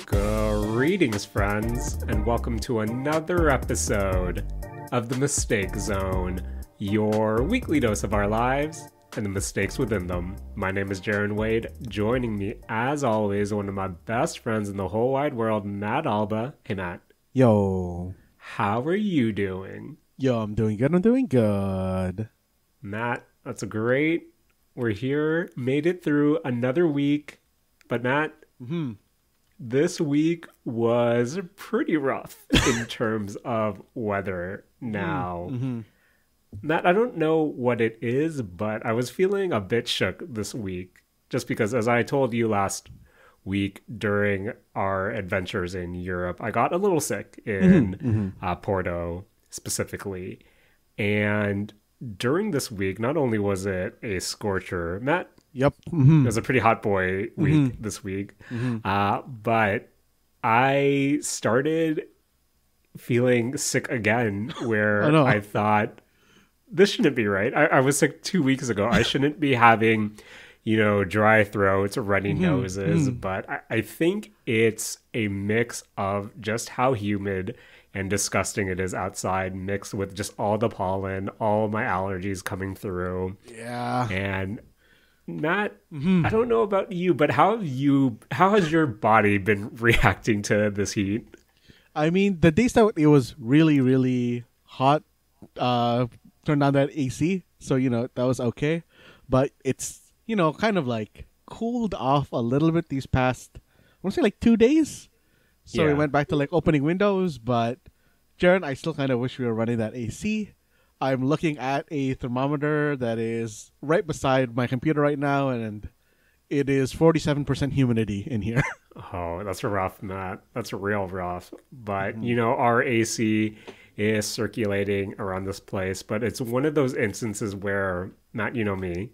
Greetings, friends, and welcome to another episode of The Mistake Zone, your weekly dose of our lives and the mistakes within them. My name is Jaren Wade. Joining me, as always, one of my best friends in the whole wide world, Matt Alba. Hey, Matt. Yo. How are you doing? Yo, I'm doing good. Matt, that's great. We're here, made it through another week. But Matt, this week was pretty rough in terms of weather now. Matt, I don't know what it is, but I was feeling a bit shook this week. Just because, as I told you last week during our adventures in Europe, I got a little sick in Porto specifically. And during this week, not only was it a scorcher, Matt, Yep. it was a pretty hot boy week this week. But I started feeling sick again where I thought, this shouldn't be right. I was sick 2 weeks ago. I shouldn't be having, dry throats, runny noses. But I think it's a mix of just how humid and disgusting it is outside, mixed with just all the pollen, all my allergies coming through. Yeah. And Matt, I don't know about you, but how has your body been reacting to this heat? I mean, the days that it was really, really hot, turned on that AC, so, that was okay. But it's, kind of like cooled off a little bit these past, I want to say 2 days. So we went back to opening windows, but Jaren, I still kind of wish we were running that AC. I'm looking at a thermometer that is right beside my computer right now, and it is 47% humidity in here. Oh, that's rough, Matt. That's real rough. But, our AC is circulating around this place, but it's one of those instances where, Matt, you know me,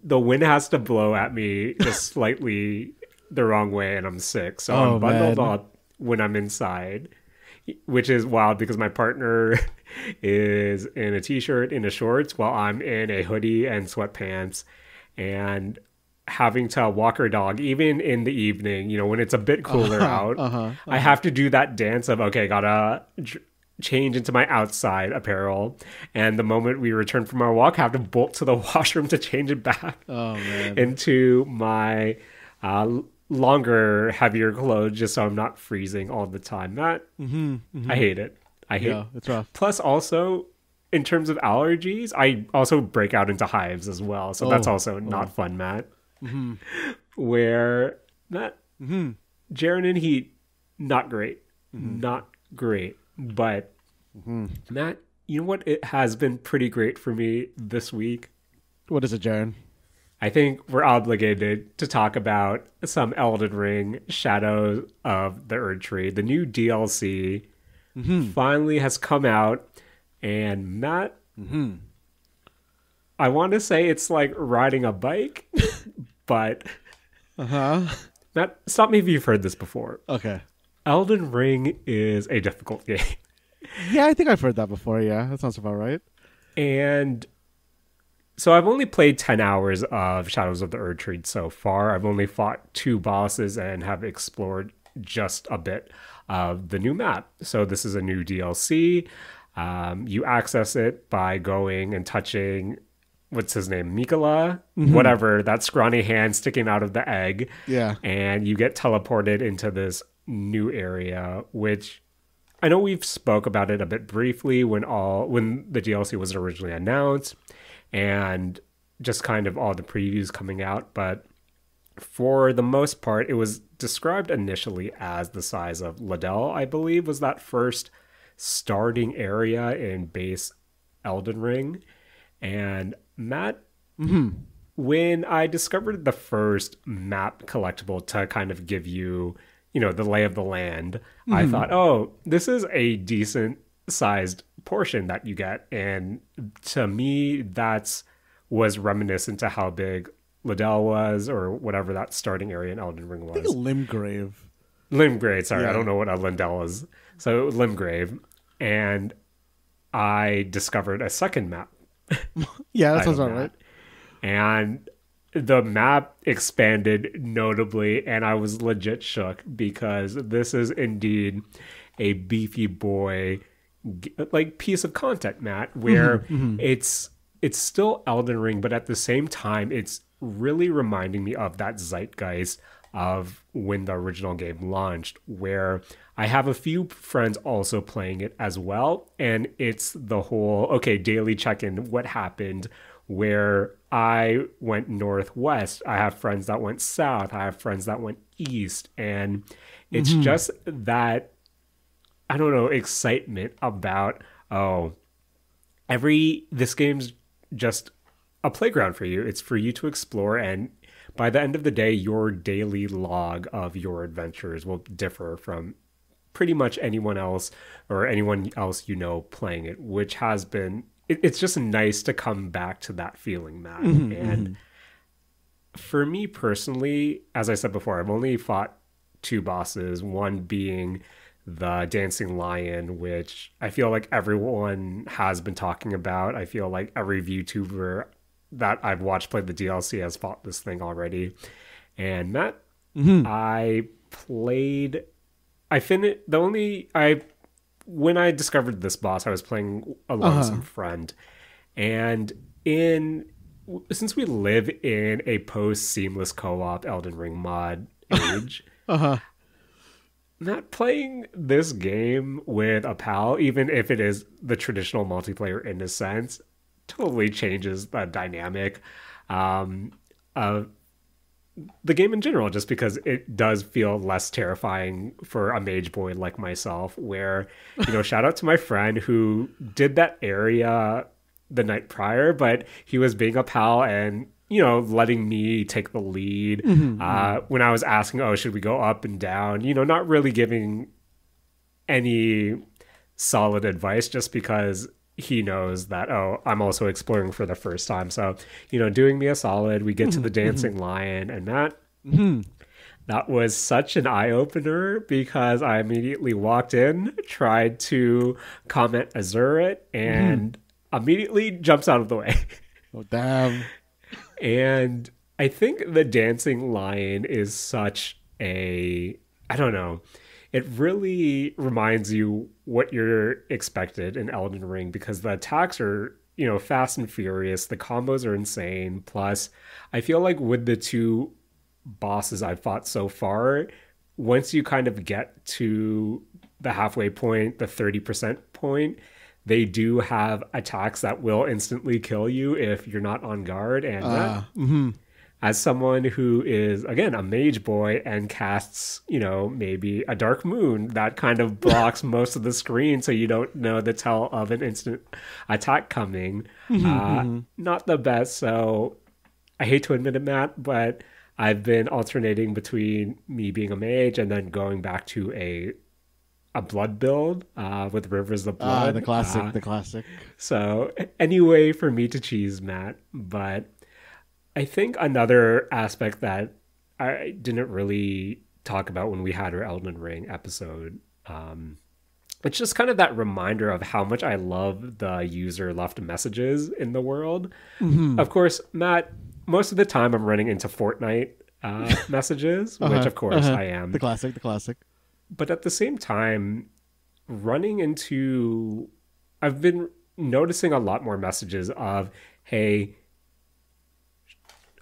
the wind has to blow at me just slightly the wrong way, and I'm sick. So I'm bundled up when I'm inside, which is wild because my partner is in a t-shirt, in a shorts, while I'm in a hoodie and sweatpants, and having to walk her dog, even in the evening, when it's a bit cooler out, I have to do that dance of, okay, gotta change into my outside apparel. And the moment we return from our walk, I have to bolt to the washroom to change it back into my longer, heavier clothes, just so I'm not freezing all the time. That I hate it. I hate it. It's rough. Plus, also, in terms of allergies, I also break out into hives as well. So that's also not fun, Matt. Where Matt, Jaren and heat, not great. Not great. But Matt, you know what? It has been pretty great for me this week. What is it, Jaren? I think we're obligated to talk about some Elden Ring Shadows of the Erdtree. The new DLC finally has come out. And Matt, I want to say it's like riding a bike, but Matt, stop me if you've heard this before. Okay. Elden Ring is a difficult game. Yeah, I think I've heard that before. Yeah, that sounds about right. And so I've only played 10 hours of Shadows of the Erdtree so far. I've only fought 2 bosses and have explored just a bit of the new map. So this is a new DLC. You access it by going and touching, what's his name, Mikola? Whatever, that scrawny hand sticking out of the egg. Yeah. And you get teleported into this new area, which I know we've spoke about it a bit briefly when the DLC was originally announced and just kind of all the previews coming out. But for the most part, it was described initially as the size of Liddell, I believe, was that first starting area in base Elden Ring. And Matt, when I discovered the first map collectible to kind of give you, the lay of the land, I thought, oh, this is a decent sized portion that you get. And to me, was reminiscent to how big Liddell was, or whatever that starting area in Elden Ring was. I think Limgrave. Limgrave, sorry, I don't know what a Lindell is. So Limgrave. And I discovered a second map. Yeah, that sounds about right. And the map expanded notably, and I was legit shook because this is indeed a beefy boy like piece of content, Matt, where it's still Elden Ring, but at the same time, it's really reminding me of that zeitgeist of when the original game launched, where I have a few friends also playing it as well. And it's the whole, okay, daily check in, what happened, where I went northwest. I have friends that went south. I have friends that went east. And it's just that, I don't know, excitement about, oh, this game's just a playground for you. It's for you to explore, and by the end of the day, your daily log of your adventures will differ from pretty much anyone else or anyone else you know playing it, which has been, it's just nice to come back to that feeling, Matt. And for me personally, as I said before, I've only fought 2 bosses, one being the dancing lion, which I feel like everyone has been talking about. I feel like every VTuber that I've watched play the DLC has fought this thing already. And Matt, I finished when I discovered this boss, I was playing along with some friend, and since we live in a post seamless co-op Elden Ring mod age, not playing this game with a pal, even if it is the traditional multiplayer in a sense, totally changes the dynamic of the game in general, just because it does feel less terrifying for a mage boy like myself, where, shout out to my friend who did that area the night prior, but he was being a pal and letting me take the lead when I was asking, oh, should we go up and down? Not really giving any solid advice, just because he knows that, oh, I'm also exploring for the first time. So, doing me a solid. We get to the dancing lion, and that was such an eye-opener, because I immediately walked in, tried to comment Azure it, and immediately jumps out of the way. Oh, damn. And I think the dancing lion is such I don't know, it really reminds you what you're expected in Elden Ring, because the attacks are, fast and furious. The combos are insane. Plus, I feel like with the 2 bosses I've fought so far, once you kind of get to the halfway point, the 30% point, they do have attacks that will instantly kill you if you're not on guard. And as someone who is, again, a mage boy and casts, maybe a dark moon, that kind of blocks most of the screen, so you don't know the tell of an instant attack coming. Not the best. So I hate to admit it, Matt, but I've been alternating between me being a mage and then going back to a blood build with Rivers of Blood. The classic. So anyway, for me to choose, Matt. But I think another aspect that I didn't really talk about when we had our Elden Ring episode, it's just kind of that reminder of how much I love the user left messages in the world. Of course, Matt, most of the time I'm running into Fortnite messages, which of course I am. The classic. But at the same time, I've been noticing a lot more messages of, hey,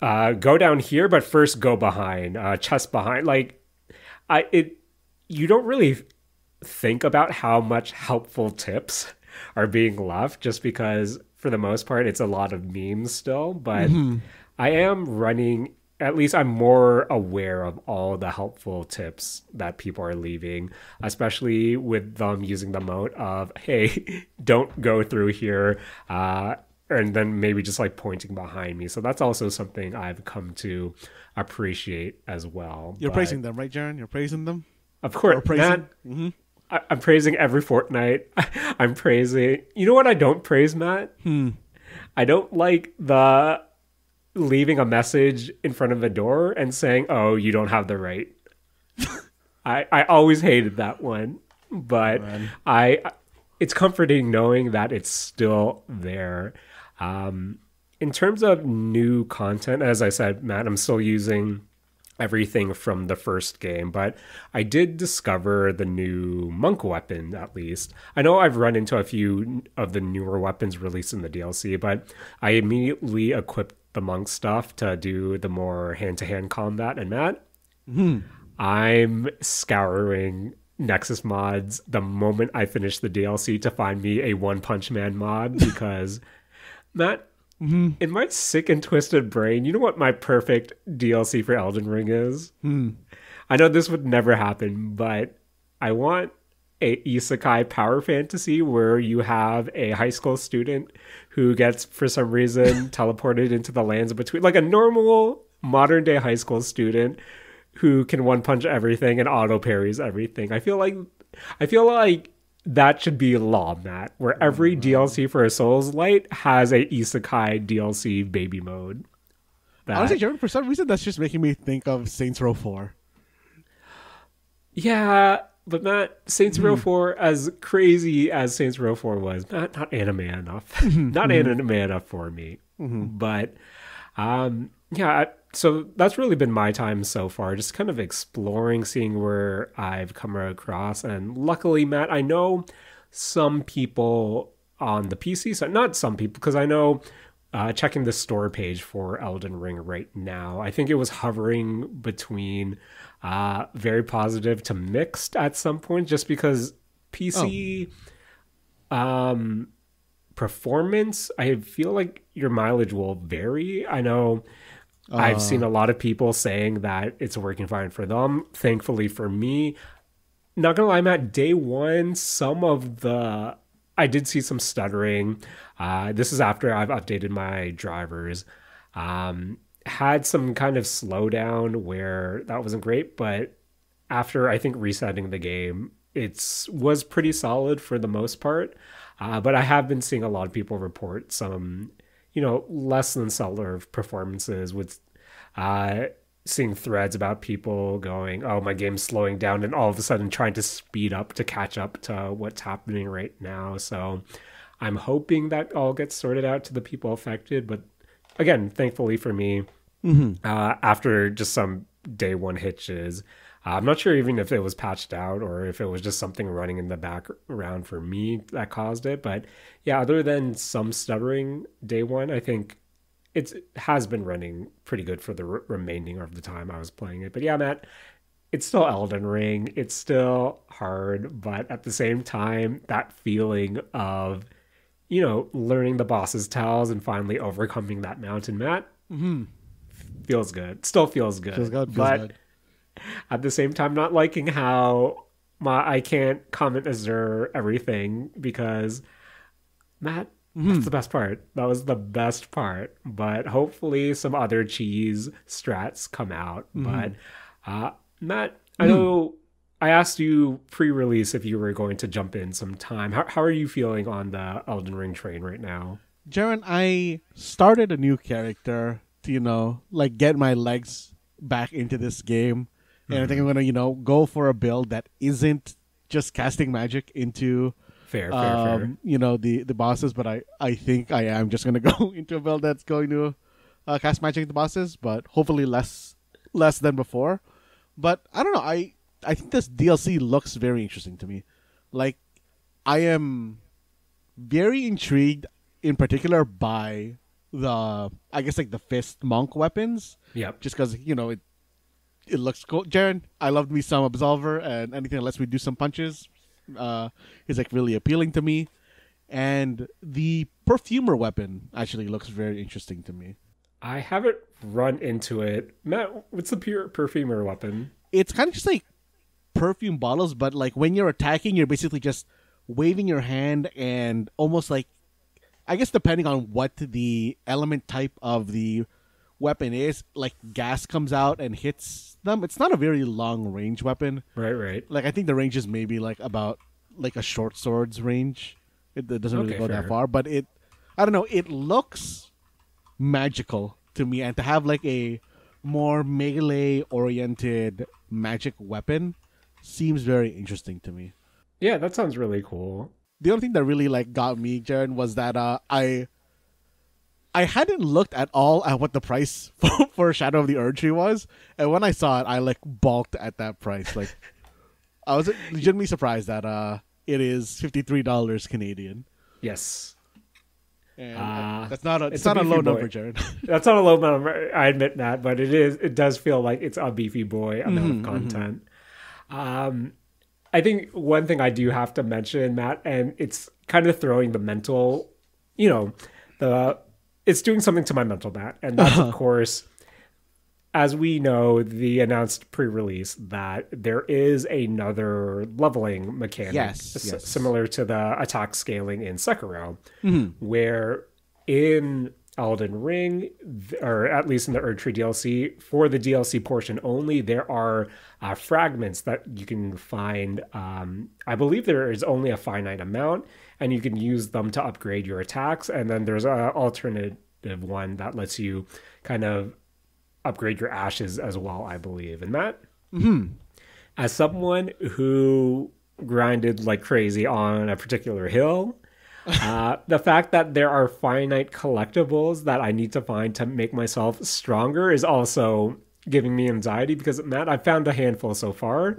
go down here, but first go behind, chest behind. Like, you don't really think about how much helpful tips are being left, just because for the most part, it's a lot of memes still. But I am running, at least I'm more aware of all the helpful tips that people are leaving, especially with them using the mode of, hey, don't go through here, and then maybe just like pointing behind me. So that's also something I've come to appreciate as well. You're praising them, right, Jaren? You're praising them? Of course, Matt. I'm praising every Fortnite. I'm praising... You know what I don't praise, Matt? I don't like the leaving a message in front of a door and saying, oh, you don't have the right. I always hated that one, but it's comforting knowing that it's still there. In in terms of new content, as I said, Matt, I'm still using everything from the first game, but I did discover the new monk weapon, at least. I know I've run into a few of the newer weapons released in the DLC, but I immediately equipped the monk stuff to do the more hand-to-hand combat. And Matt, I'm scouring Nexus mods the moment I finish the DLC to find me a One Punch Man mod because, Matt, in my sick and twisted brain, you know what my perfect DLC for Elden Ring is? I know this would never happen, but I want a isekai power fantasy where you have a high school student who gets, for some reason, teleported into the lands between, like a normal modern day high school student who can one punch everything and auto parries everything. I feel like that should be law, Matt, where every DLC for a Souls Light has a isekai DLC baby mode. Honestly, Jared, for some reason, that's just making me think of Saints Row 4. Yeah, but Matt, Saints Row 4, as crazy as Saints Row 4 was, not anime enough. Not anime enough for me. But, yeah, so that's really been my time so far, just kind of exploring, seeing where I've come across. And luckily, Matt, I know some people on the PC side, not some people, because I know checking the store page for Elden Ring right now, I think it was hovering between very positive to mixed at some point, just because PC performance, I feel like your mileage will vary. I know I've seen a lot of people saying that it's working fine for them. Thankfully for me, not gonna lie, Matt, day one, I did see some stuttering. This is after I've updated my drivers. Had some kind of slowdown where that wasn't great, but after I think resetting the game, it was pretty solid for the most part. But I have been seeing a lot of people report some, less than stellar performances with seeing threads about people going, oh, my game's slowing down, and all of a sudden trying to speed up to catch up to what's happening right now. So I'm hoping that all gets sorted out to the people affected. But again, thankfully for me, after just some day one hitches, I'm not sure even if it was patched out or if it was just something running in the background for me that caused it. But yeah, other than some stuttering day one, I think it has been running pretty good for the remaining of the time I was playing it. But yeah, Matt, it's still Elden Ring. It's still hard, but at the same time, that feeling of, learning the boss's tells and finally overcoming that mountain, Matt, feels good. Still feels good. Feels good. But at the same time, not liking how I can't comment Azure everything because, Matt, that's the best part. That was the best part. But hopefully some other cheese strats come out. But Matt, I know I asked you pre-release if you were going to jump in some time. How are you feeling on the Elden Ring train right now? Jaren, I started a new character to, get my legs back into this game. And I think I'm going to, go for a build that isn't just casting magic into fair. The bosses, but I think I am just going to go into a build that's going to cast magic into bosses, but hopefully less than before. But I don't know. I think this DLC looks very interesting to me. Like, I am very intrigued in particular by the fist monk weapons. Yep. Just because, it looks cool. Jaren, I loved me some Absolver, and anything that lets me do some punches is really appealing to me. And the perfumer weapon actually looks very interesting to me. I haven't run into it. Matt, what's the pure perfumer weapon? It's kind of just like perfume bottles, but when you're attacking, you're basically just waving your hand and almost I guess depending on what the element type of the weapon is, gas comes out and hits them. It's not a very long range weapon. Right. I think the range is maybe about a short sword's range. It doesn't really go that far, but I don't know, it looks magical to me, and to have a more melee oriented magic weapon seems very interesting to me. Yeah, that sounds really cool. The only thing that really got me, Jaren, was that I hadn't looked at all at what the price for Shadow of the Erdtree was, and when I saw it, I like balked at that price. Like, I was legitimately surprised that it is $53 Canadian. Yes. And it's not a boy. low number, Jared. That's not a low number. I admit that, but it does feel like it's a beefy boy amount of content. I think one thing I do have to mention, Matt, and it's kind of throwing the mental, it's doing something to my mental, Matt, and that's of course, as we know, the announced pre-release that there is another leveling mechanic, similar to the attack scaling in Sekiro, where in Elden Ring, or at least in the Erdtree DLC, for the DLC portion only, there are fragments that you can find. I believe there is only a finite amount, and you can use them to upgrade your attacks. And then there's an alternative one that lets you kind of upgrade your ashes as well, I believe. And Matt, as someone who grinded like crazy on a particular hill, the fact that there are finite collectibles that I need to find to make myself stronger is also giving me anxiety, because Matt, I've found a handful so far,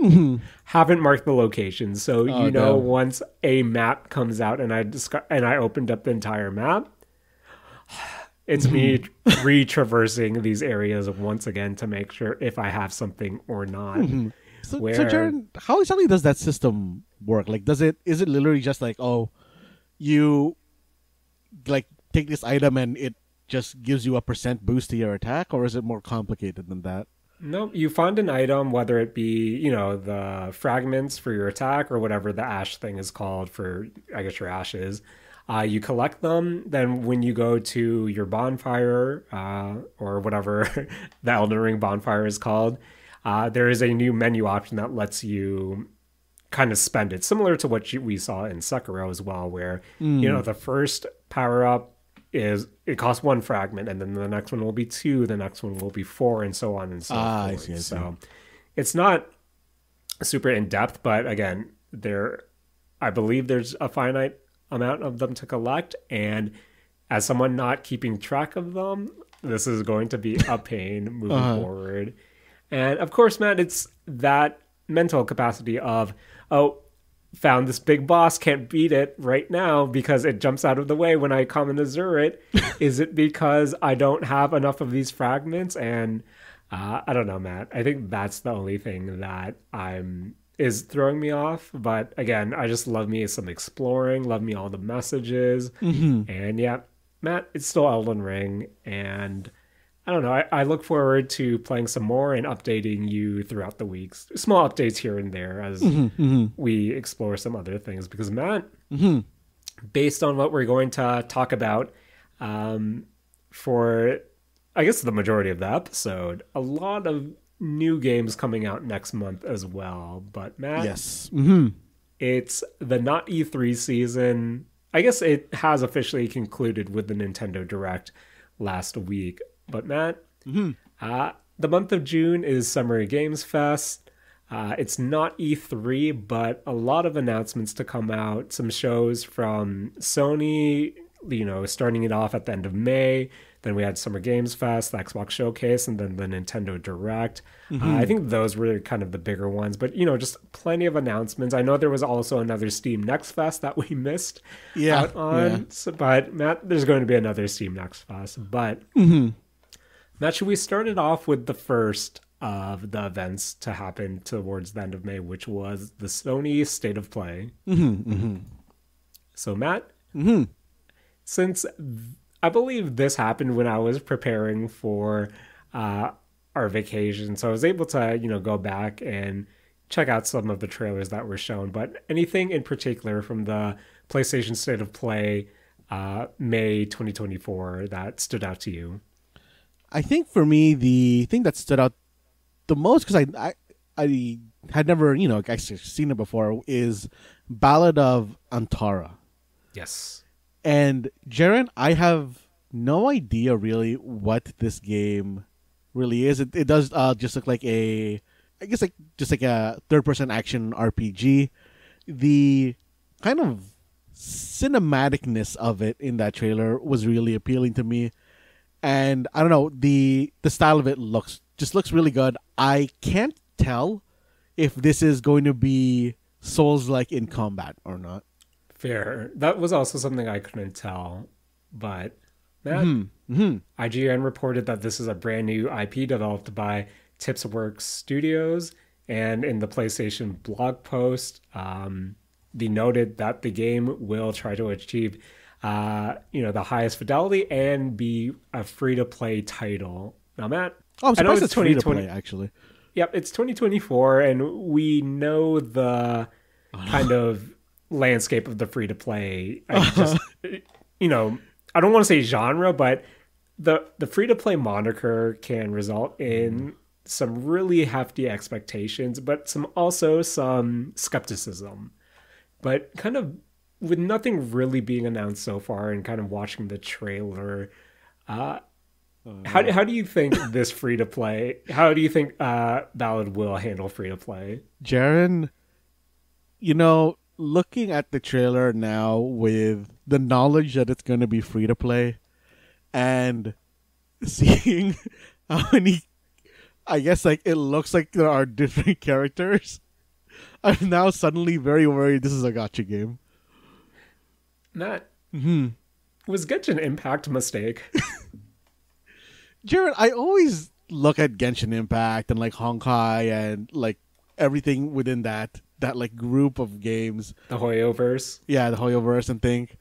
haven't marked the location. So once a map comes out and I opened up the entire map, it's me retraversing these areas once again to make sure if I have something or not. So Jaren, how exactly does that system work? Like, is it literally just like, oh, you like take this item and it just gives you a % boost to your attack, or is it more complicated than that? No, you find an item, whether it be, the fragments for your attack or whatever the ash thing is called for, I guess, your ashes. You collect them. Then when you go to your bonfire, or whatever the Elden Ring bonfire is called, there is a new menu option that lets you kind of spend it, similar to what we saw in Sekiro as well, where the first power up it costs 1 fragment, and then the next one will be 2, the next one will be 4, and so on and so forth. I see. So it's not super in depth, but again, I believe there's a finite amount of them to collect, and as someone not keeping track of them, this is going to be a pain moving forward. And of course, Matt, it's that mental capacity of, found this big boss, can't beat it right now because it jumps out of the way when I come and azure it. Is it because I don't have enough of these fragments? And I don't know, Matt. I think that's the only thing that is throwing me off. But again, I just love me some exploring, love me all the messages. And yeah, Matt, it's still Elden Ring, and I don't know. I look forward to playing some more and updating you throughout the weeks. Small updates here and there as we explore some other things. Because, Matt, based on what we're going to talk about for, I guess, the majority of the episode, a lot of new games coming out next month as well. But, Matt, yes, it's the not E3 season. I guess it has officially concluded with the Nintendo Direct last week. But Matt, the month of June is Summer Games Fest. It's not E3, but a lot of announcements to come out. Some shows from Sony, starting it off at the end of May. Then we had Summer Games Fest, the Xbox Showcase, and then the Nintendo Direct. I think those were kind of the bigger ones. But, just plenty of announcements. I know there was also another Steam Next Fest that we missed out on. Yeah. So, but, Matt, there's going to be another Steam Next Fest. But... Matt, should we start it off with the first of the events to happen towards the end of May, which was the Sony State of Play? So, Matt, since I believe this happened when I was preparing for our vacation, so I was able to, go back and check out some of the trailers that were shown. But anything in particular from the PlayStation State of Play May 2024 that stood out to you? I think for me, the thing that stood out the most, because I had never, actually seen it before, is Ballad of Antara. Yes. And Jaren, I have no idea really what this game really is. It does just look like a third-person action RPG. The kind of cinematicness of it in that trailer was really appealing to me. and I don't know, the style of it looks really good. I can't tell if this is going to be Souls-like in combat or not. Fair. That was also something I couldn't tell. But Matt, Mm-hmm. IGN reported that this is a brand new IP developed by Tipsworks Studios, and in the PlayStation blog post, they noted that the game will try to achieve, the highest fidelity and be a free-to-play title. Now, Matt, Oh, I'm I know surprised it's free to 2020. play, actually. Yep, it's 2024, and we know the kind of landscape of the free-to-play. I just, I don't want to say genre, but the free-to-play moniker can result in some really hefty expectations, but some skepticism. But kind of with nothing really being announced so far, and kind of watching the trailer, how do you think this free to play? How do you think Ballad will handle free to play? Jaren, looking at the trailer now with the knowledge that it's going to be free to play and seeing how many, I guess, like, it looks like there are different characters, I'm now suddenly very worried this is a gacha game. Matt, Hmm. was Genshin Impact a mistake? Jared, I always look at Genshin Impact and like Honkai and like everything within that like group of games. The Hoyoverse? Yeah, the Hoyoverse, and think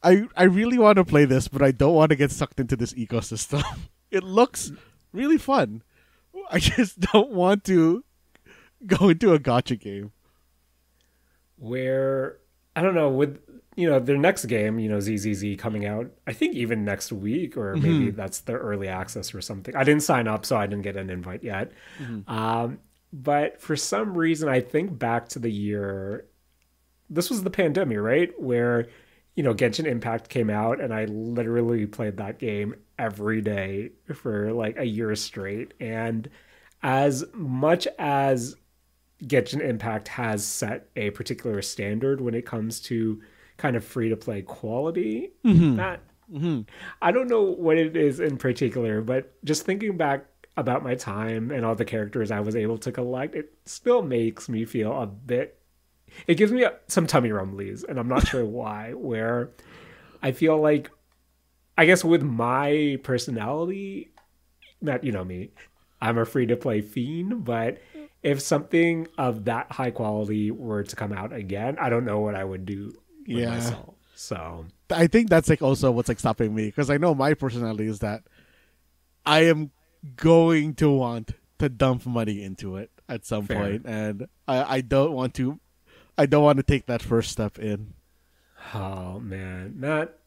I really want to play this, but I don't want to get sucked into this ecosystem. It looks really fun. I just don't want to go into a gacha game. Where, I don't know, with their next game, ZZZ coming out, I think even next week, or maybe that's their early access or something. I didn't sign up, so I didn't get an invite yet. But for some reason, I think back to the year, this was the pandemic, right? Where, Genshin Impact came out, and I literally played that game every day for like a year straight. And as much as Genshin Impact has set a particular standard when it comes to kind of free to play quality, that I don't know what it is in particular, but just thinking back about my time and all the characters I was able to collect, it still makes me feel a bit, it gives me some tummy rumblies, and I'm not sure why, where I feel like, I guess with my personality, Matt, you know me, I'm a free to play fiend, but if something of that high quality were to come out again, I don't know what I would do with myself. So I think that's like also what's like stopping me, because I know my personality is that I am going to want to dump money into it at some point, and I don't want to take that first step in. Oh man, Matt.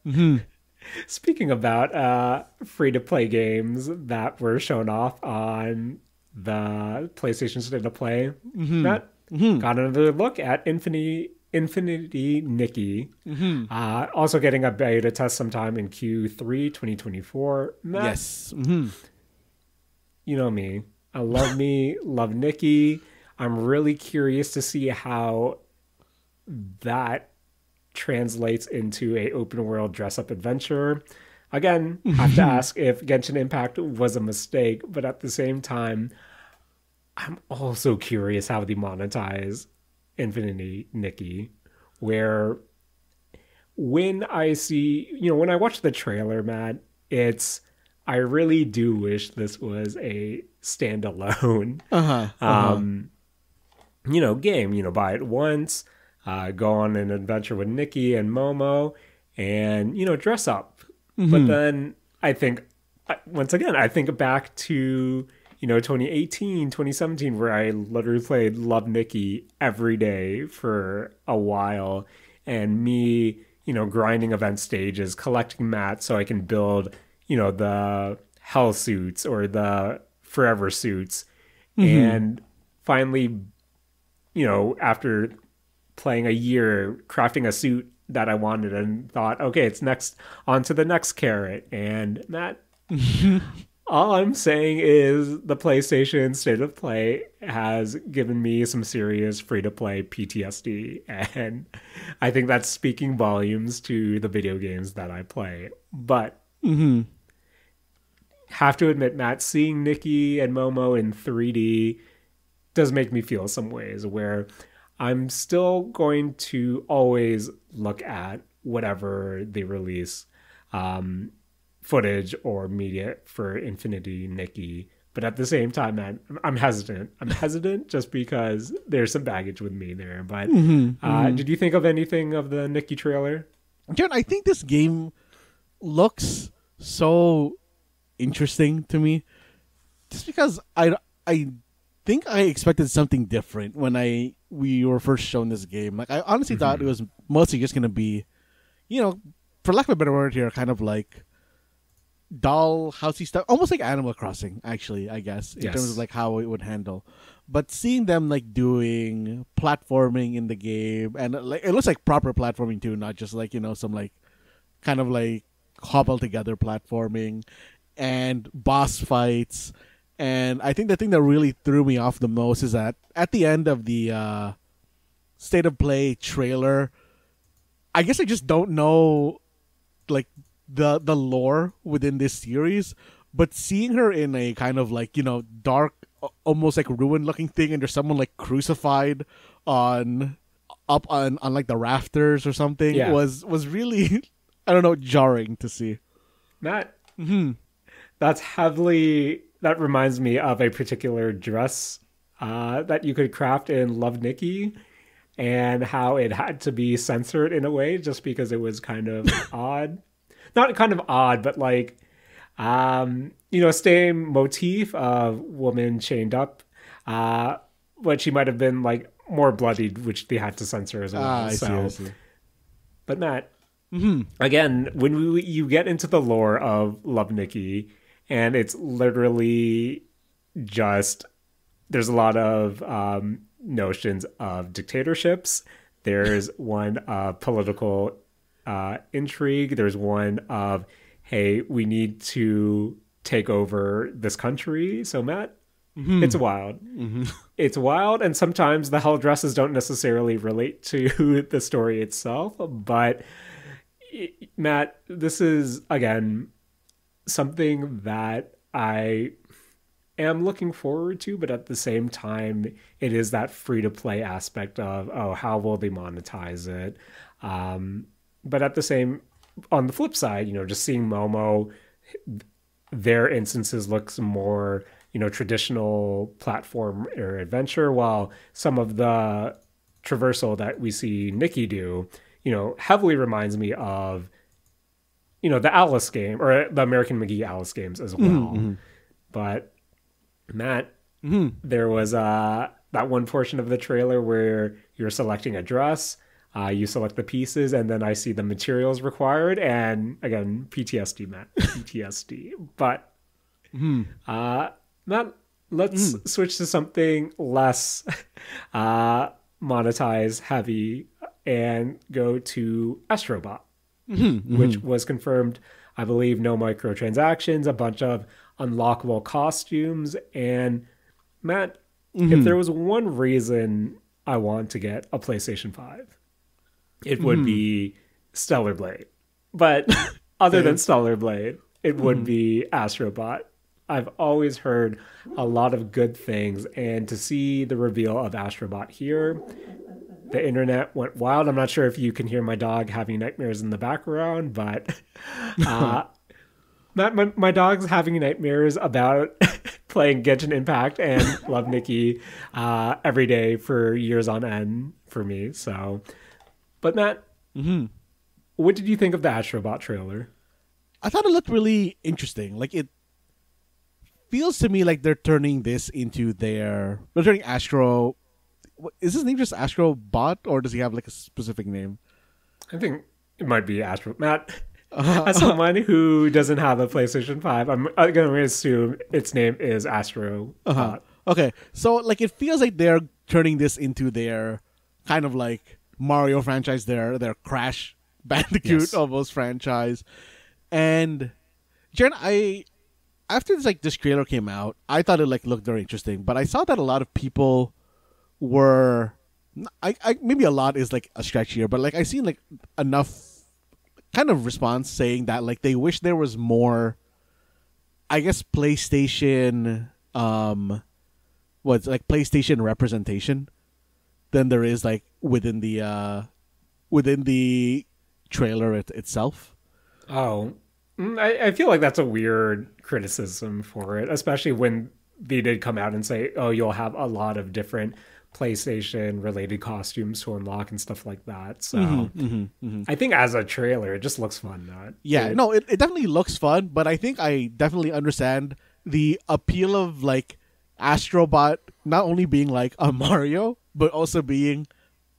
Speaking about free to play games that were shown off on the PlayStation State of Play, Matt got another look at Infinity Nikki. Also getting a beta test sometime in Q3 2024. Matt, Yes. You know me. I love love Nikki. I'm really curious to see how that translates into a open world dress up adventure. Again, have to ask if Genshin Impact was a mistake, but at the same time, I'm also curious how they monetize Infinity Nikki, where when I see, when I watch the trailer, Matt, I really do wish this was a standalone, game. Buy it once, go on an adventure with Nikki and Momo, and dress up. But then I think, once again, I think back to 2018, 2017, where I literally played Love Nikki every day for a while, and me, grinding event stages, collecting mats so I can build the hell suits or the forever suits. And finally, after playing a year, crafting a suit that I wanted, and thought, okay, it's next on to the next carrot. And Matt, all I'm saying is the PlayStation State of Play has given me some serious free-to-play PTSD, and I think that's speaking volumes to the video games that I play. But have to admit, Matt, seeing Nikki and Momo in 3D does make me feel some ways where I'm still going to always look at whatever they release, footage or media for Infinity Nikki. But at the same time, man, I'm hesitant. I'm hesitant just because there's some baggage with me there. But did you think of anything of the Nikki trailer? Jared, I think this game looks so interesting to me, just because I think I expected something different when we were first shown this game. Like I honestly thought it was mostly just gonna be, for lack of a better word here, kind of like doll housey stuff, almost like Animal Crossing, actually, I guess, in terms of like how it would handle. But seeing them like doing platforming in the game, and like it looks like proper platforming too, not just like some like kind of like cobbled together platforming and boss fights. And I think the thing that really threw me off the most is that at the end of the State of Play trailer, I guess I just don't know like the lore within this series, but seeing her in a kind of like dark, almost like ruined looking thing, and there's someone like crucified up on like the rafters or something was really I don't know, jarring to see. Matt, that reminds me of a particular dress that you could craft in Love Nikki, and how it had to be censored in a way just because it was kind of odd. Not kind of odd, but like, same motif of woman chained up, but she might have been like more bloodied, which they had to censor as well. I see. But Matt, again, when you get into the lore of Love Nikki, and it's literally just, there's a lot of notions of dictatorships. There's one political intrigue. There's one of, hey, we need to take over this country. So Matt, it's wild. It's wild, and sometimes the hell dresses don't necessarily relate to the story itself. But Matt, this is again something that I am looking forward to, but at the same time, it is that free-to-play aspect of, oh, how will they monetize it? But at the same, on the flip side, just seeing Momo, their instances looks more, traditional platform or adventure, while some of the traversal that we see Nikki do, heavily reminds me of, the Alice game, or the American McGee Alice games as well. But Matt, there was that one portion of the trailer where you're selecting a dress, you select the pieces, and then I see the materials required, and again, PTSD, Matt, PTSD. But Matt, let's switch to something less monetize heavy and go to Astrobot, which was confirmed, I believe, no microtransactions, a bunch of unlockable costumes. And Matt, if there was one reason I want to get a PlayStation 5, it would be Stellar Blade. But other than Stellar Blade, it would be Astrobot. I've always heard a lot of good things, and to see the reveal of Astrobot here, the internet went wild. I'm not sure if you can hear my dog having nightmares in the background, but my dog's having nightmares about playing Genshin Impact and Love Nikki every day for years on end for me. So, but Matt, what did you think of the Astrobot trailer? I thought it looked really interesting. Like, it feels to me like they're turning Astro. Is his name just Astrobot, or does he have like a specific name? I think it might be Astro. Matt, as someone who doesn't have a PlayStation 5, I'm going to assume its name is Astro. Okay, so like it feels like they're turning this into their kind of like Mario franchise, their Crash Bandicoot almost franchise. And Jaren, after this trailer came out, I thought it like looked very interesting, but I saw that a lot of people were, I maybe a lot is like a stretch here, but like I seen like enough kind of response saying that like they wish there was more I guess PlayStation what's like PlayStation representation than there is like within the trailer itself. Oh, I feel like that's a weird criticism for it, especially when they did come out and say, "Oh, you'll have a lot of different PlayStation related costumes to unlock and stuff like that." So I think as a trailer, it just looks fun. Not Yeah, it, no, it definitely looks fun, but I think I definitely understand the appeal of like Astrobot not only being like a Mario, but also being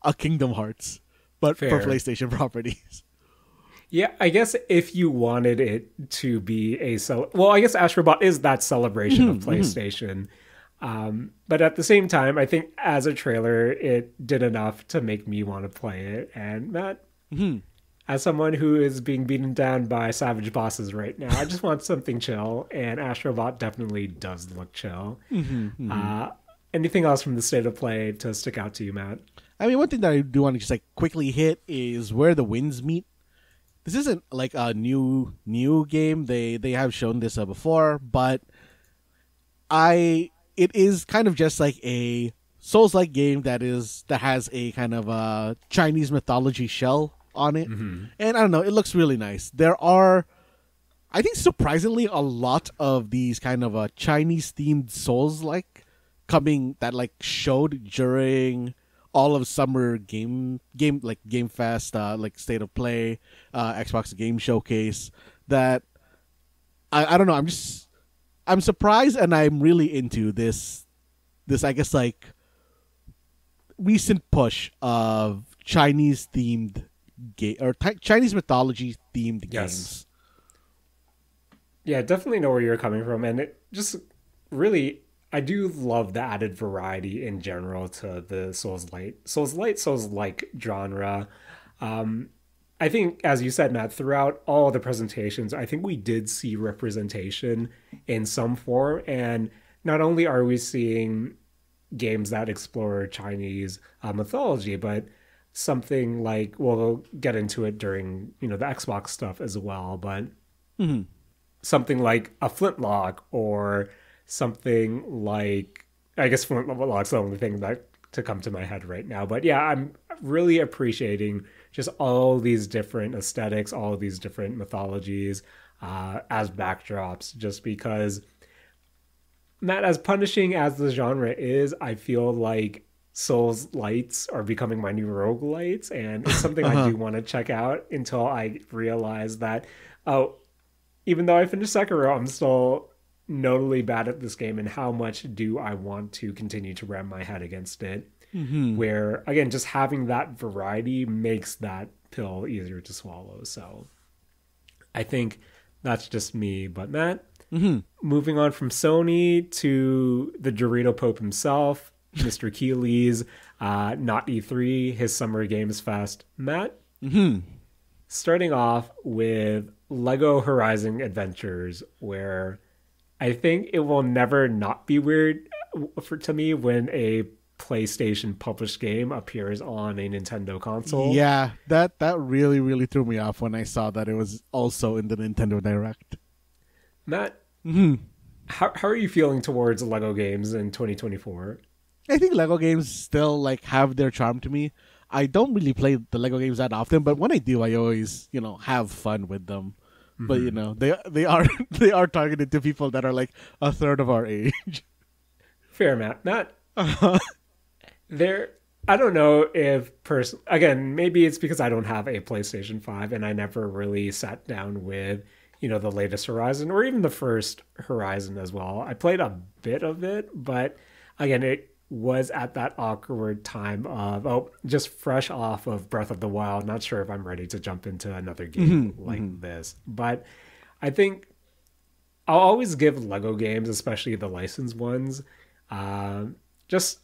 a Kingdom Hearts, but for fair. PlayStation properties. Yeah, I guess if you wanted it to be well, I guess Astrobot is that celebration of PlayStation. But at the same time, I think as a trailer, it did enough to make me want to play it. And Matt, as someone who is being beaten down by savage bosses right now, I just want something chill, and Astrobot definitely does look chill. Anything else from the state of play to stick out to you, Matt? I mean, one thing that I do want to just like quickly hit is where the winds meet. This isn't like a new game. They have shown this before, but it is kind of just like a Souls-like game that has a kind of a Chinese mythology shell on it, and I don't know, it looks really nice. There are, I think, surprisingly a lot of these kind of Chinese themed Souls-like coming that like showed during all of summer game like Game Fest, like State of Play, Xbox Game Showcase. That I don't know. I'm surprised, and I'm really into this I guess like recent push of Chinese themed game or Chinese mythology themed games. Yeah, definitely know where you're coming from, and it just really, I do love the added variety in general to the Souls-like genre. I think, as you said, Matt, throughout all the presentations, I think we did see representation in some form. And not only are we seeing games that explore Chinese mythology, but something like, well, we'll get into it during, the Xbox stuff as well, but something like a Flintlock or something like, I guess Flintlock's the only thing that to come to my head right now. But yeah, I'm really appreciating just all these different aesthetics, all of these different mythologies as backdrops, just because, Matt, as punishing as the genre is, I feel like Souls lights are becoming my new roguelites, and it's something I do want to check out until I realize that, oh, even though I finished Sekiro, I'm still notably bad at this game, and how much do I want to continue to ram my head against it? Where, again, just having that variety makes that pill easier to swallow. So I think that's just me. But Matt, moving on from Sony to the Dorito Pope himself, Mr. Keeley's not E3, his Summer Games Fest. Matt, starting off with Lego Horizon Adventures, where I think it will never not be weird to me when a PlayStation published game appears on a Nintendo console. Yeah, that really, really threw me off when I saw that it was also in the Nintendo Direct. Matt, how are you feeling towards Lego games in 2024? I think Lego games still like have their charm to me. I don't really play the Lego games that often, but when I do, I always, have fun with them. But they are they are targeted to people that are like a third of our age. Fair, Matt. I don't know if again, maybe it's because I don't have a PlayStation 5 and I never really sat down with, the latest Horizon or even the first Horizon as well. I played a bit of it, but again, it was at that awkward time of, just fresh off of Breath of the Wild. Not sure if I'm ready to jump into another game this, but I think I'll always give Lego games, especially the licensed ones, just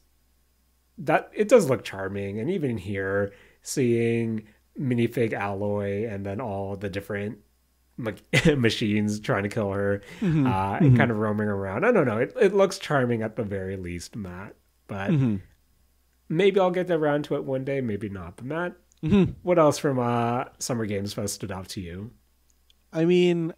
that it does look charming. And even here, seeing minifig Alloy and then all the different machines trying to kill her and kind of roaming around, I don't know, it looks charming at the very least, Matt. But maybe I'll get around to it one day, maybe not. But Matt, what else from Summer Games Fest stood out to you? I mean,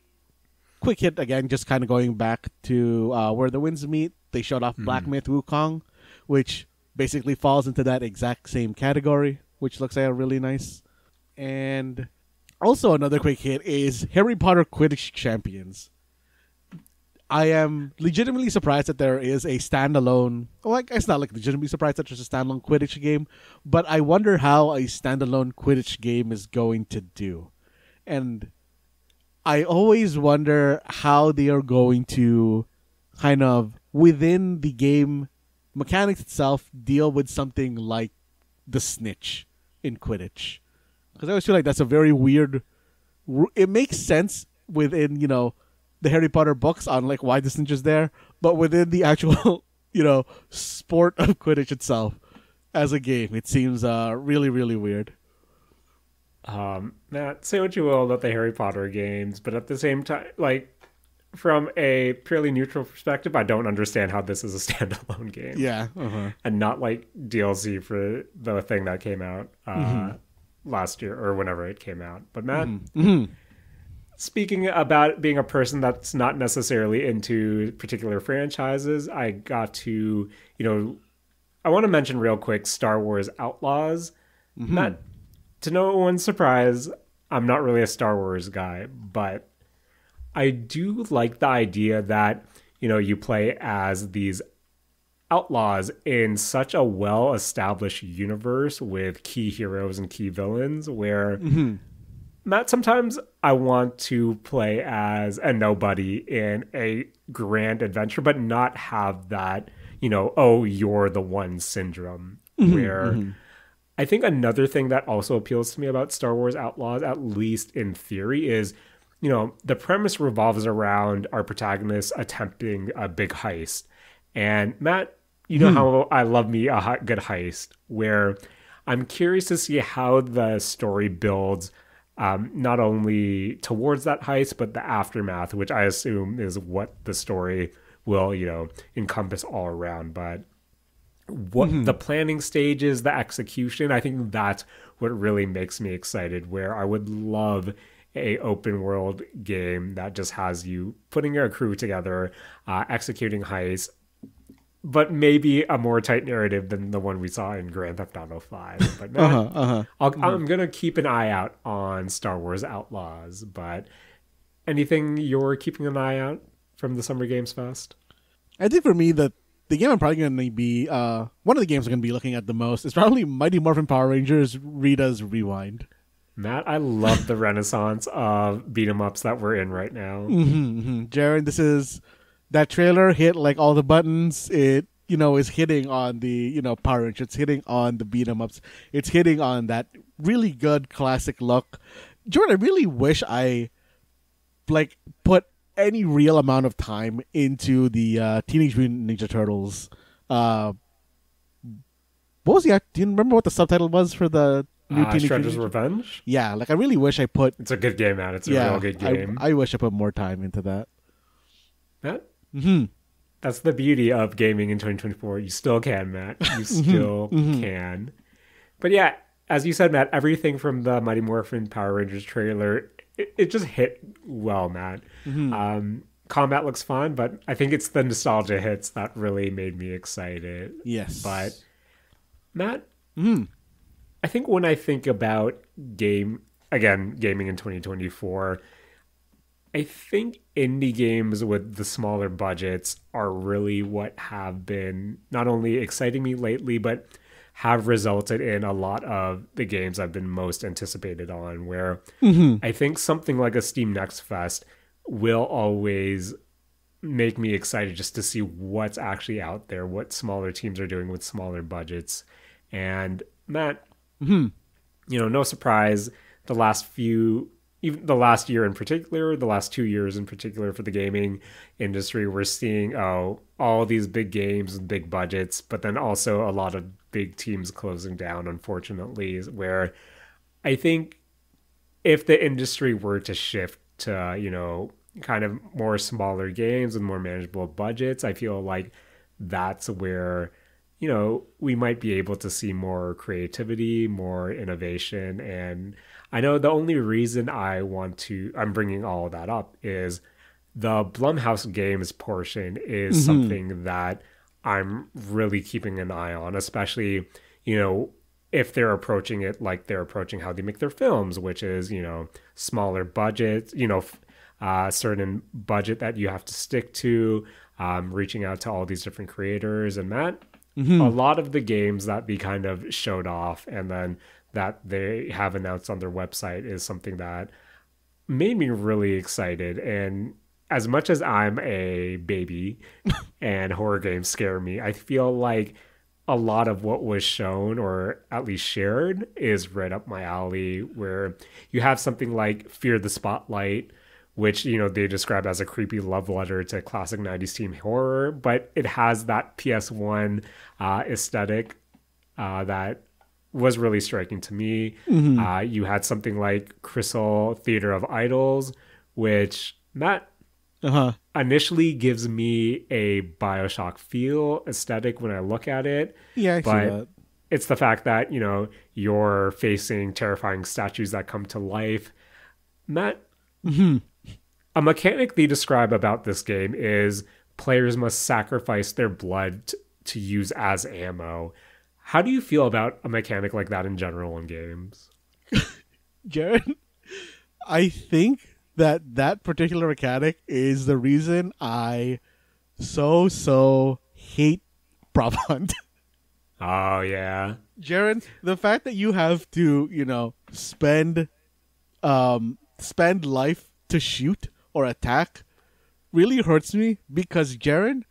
quick hit again, just kind of going back to where the winds meet. They showed off Black Myth Wukong, which basically falls into that exact same category, which looks like really nice. And also another quick hit is Harry Potter Quidditch Champions. I am legitimately surprised that there is a standalone. Well, it's not like legitimately surprised that there's a standalone Quidditch game, but I wonder how a standalone Quidditch game is going to do. And I always wonder how they are going to kind of, within the game mechanics itself, deal with something like the snitch in Quidditch. Because I always feel like that's a very weird... It makes sense within, the Harry Potter books on like why the snitch is there, but within the actual, sport of Quidditch itself as a game, it seems really, really weird. Matt, say what you will about the Harry Potter games, but at the same time, like, from a purely neutral perspective, I don't understand how this is a standalone game. Yeah. And not like DLC for the thing that came out last year or whenever it came out. But Matt, speaking about being a person that's not necessarily into particular franchises, I got to, I want to mention real quick Star Wars Outlaws. Matt, to no one's surprise, I'm not really a Star Wars guy, but I do like the idea that, you play as these outlaws in such a well-established universe with key heroes and key villains where, Matt, sometimes I want to play as a nobody in a grand adventure, but not have that, oh, you're the one syndrome where... I think another thing that also appeals to me about Star Wars Outlaws, at least in theory, is, the premise revolves around our protagonist attempting a big heist. And Matt, you know how I love me a good heist, where I'm curious to see how the story builds not only towards that heist, but the aftermath, which I assume is what the story will, encompass all around. But what the planning stages, the execution, I think that's what really makes me excited, where I would love a open world game that just has you putting a crew together, executing heists, but maybe a more tight narrative than the one we saw in Grand Theft Auto 5. But man, I'm going to keep an eye out on Star Wars Outlaws. But anything you're keeping an eye out from the Summer Games Fest? I think for me, the game I'm probably going to be, one of the games I'm going to be looking at the most is probably Mighty Morphin Power Rangers Rita's Rewind. Matt, I love the renaissance of beat-em-ups that we're in right now. Jaren, that trailer hit like all the buttons. It, is hitting on the, Power Rangers. It's hitting on the beat-em-ups. It's hitting on that really good classic look. Jaren, I really wish I, put any real amount of time into the Teenage Mutant Ninja Turtles. What was do you remember what the subtitle was for the new Teenage Shredder's Mutant Revenge? Yeah, I really wish I put... It's a good game, man. It's a real good game. I wish I put more time into that. Matt? That's the beauty of gaming in 2024. You still can, Matt. You still can. But yeah, as you said, Matt, everything from the Mighty Morphin Power Rangers trailer, it just hit well, Matt. Combat looks fun, but I think it's the nostalgia hits that really made me excited. Yes. But, Matt, I think when I think about gaming in 2024, I think indie games with the smaller budgets are really what have been not only exciting me lately, but have resulted in a lot of the games I've been most anticipated on, where I think something like a Steam Next Fest will always make me excited just to see what's actually out there, what smaller teams are doing with smaller budgets. And Matt, no surprise, the last year in particular, the last 2 years in particular for the gaming industry, we're seeing all these big games and big budgets, but then also a lot of big teams closing down, unfortunately, where I think if the industry were to shift to, kind of more smaller games with more manageable budgets, I feel like that's where, we might be able to see more creativity, more innovation. And I know the only reason I'm bringing all of that up is the Blumhouse Games portion is something that I'm really keeping an eye on, especially, if they're approaching it like they're approaching how they make their films, which is, smaller budgets, certain budget that you have to stick to, reaching out to all these different creators. And Matt, a lot of the games that they kind of showed off and then that they have announced on their website is something that made me really excited. And as much as I'm a baby and horror games scare me, I feel like a lot of what was shown or at least shared is right up my alley, where you have something like Fear the Spotlight, which, they describe as a creepy love letter to classic 90s teen horror, but it has that PS1 aesthetic that was really striking to me. You had something like Crystal Theater of Idols, which, Matt, initially gives me a BioShock feel aesthetic when I look at it. Yeah, I see that. It's the fact that, you're facing terrifying statues that come to life. Matt, a mechanic they describe about this game is players must sacrifice their blood to use as ammo. How do you feel about a mechanic like that in general in games? Jaren, I think that particular mechanic is the reason I so hate prop hunt. Oh, yeah. Jaren, the fact that you have to, spend life to shoot or attack really hurts me because, Jaren,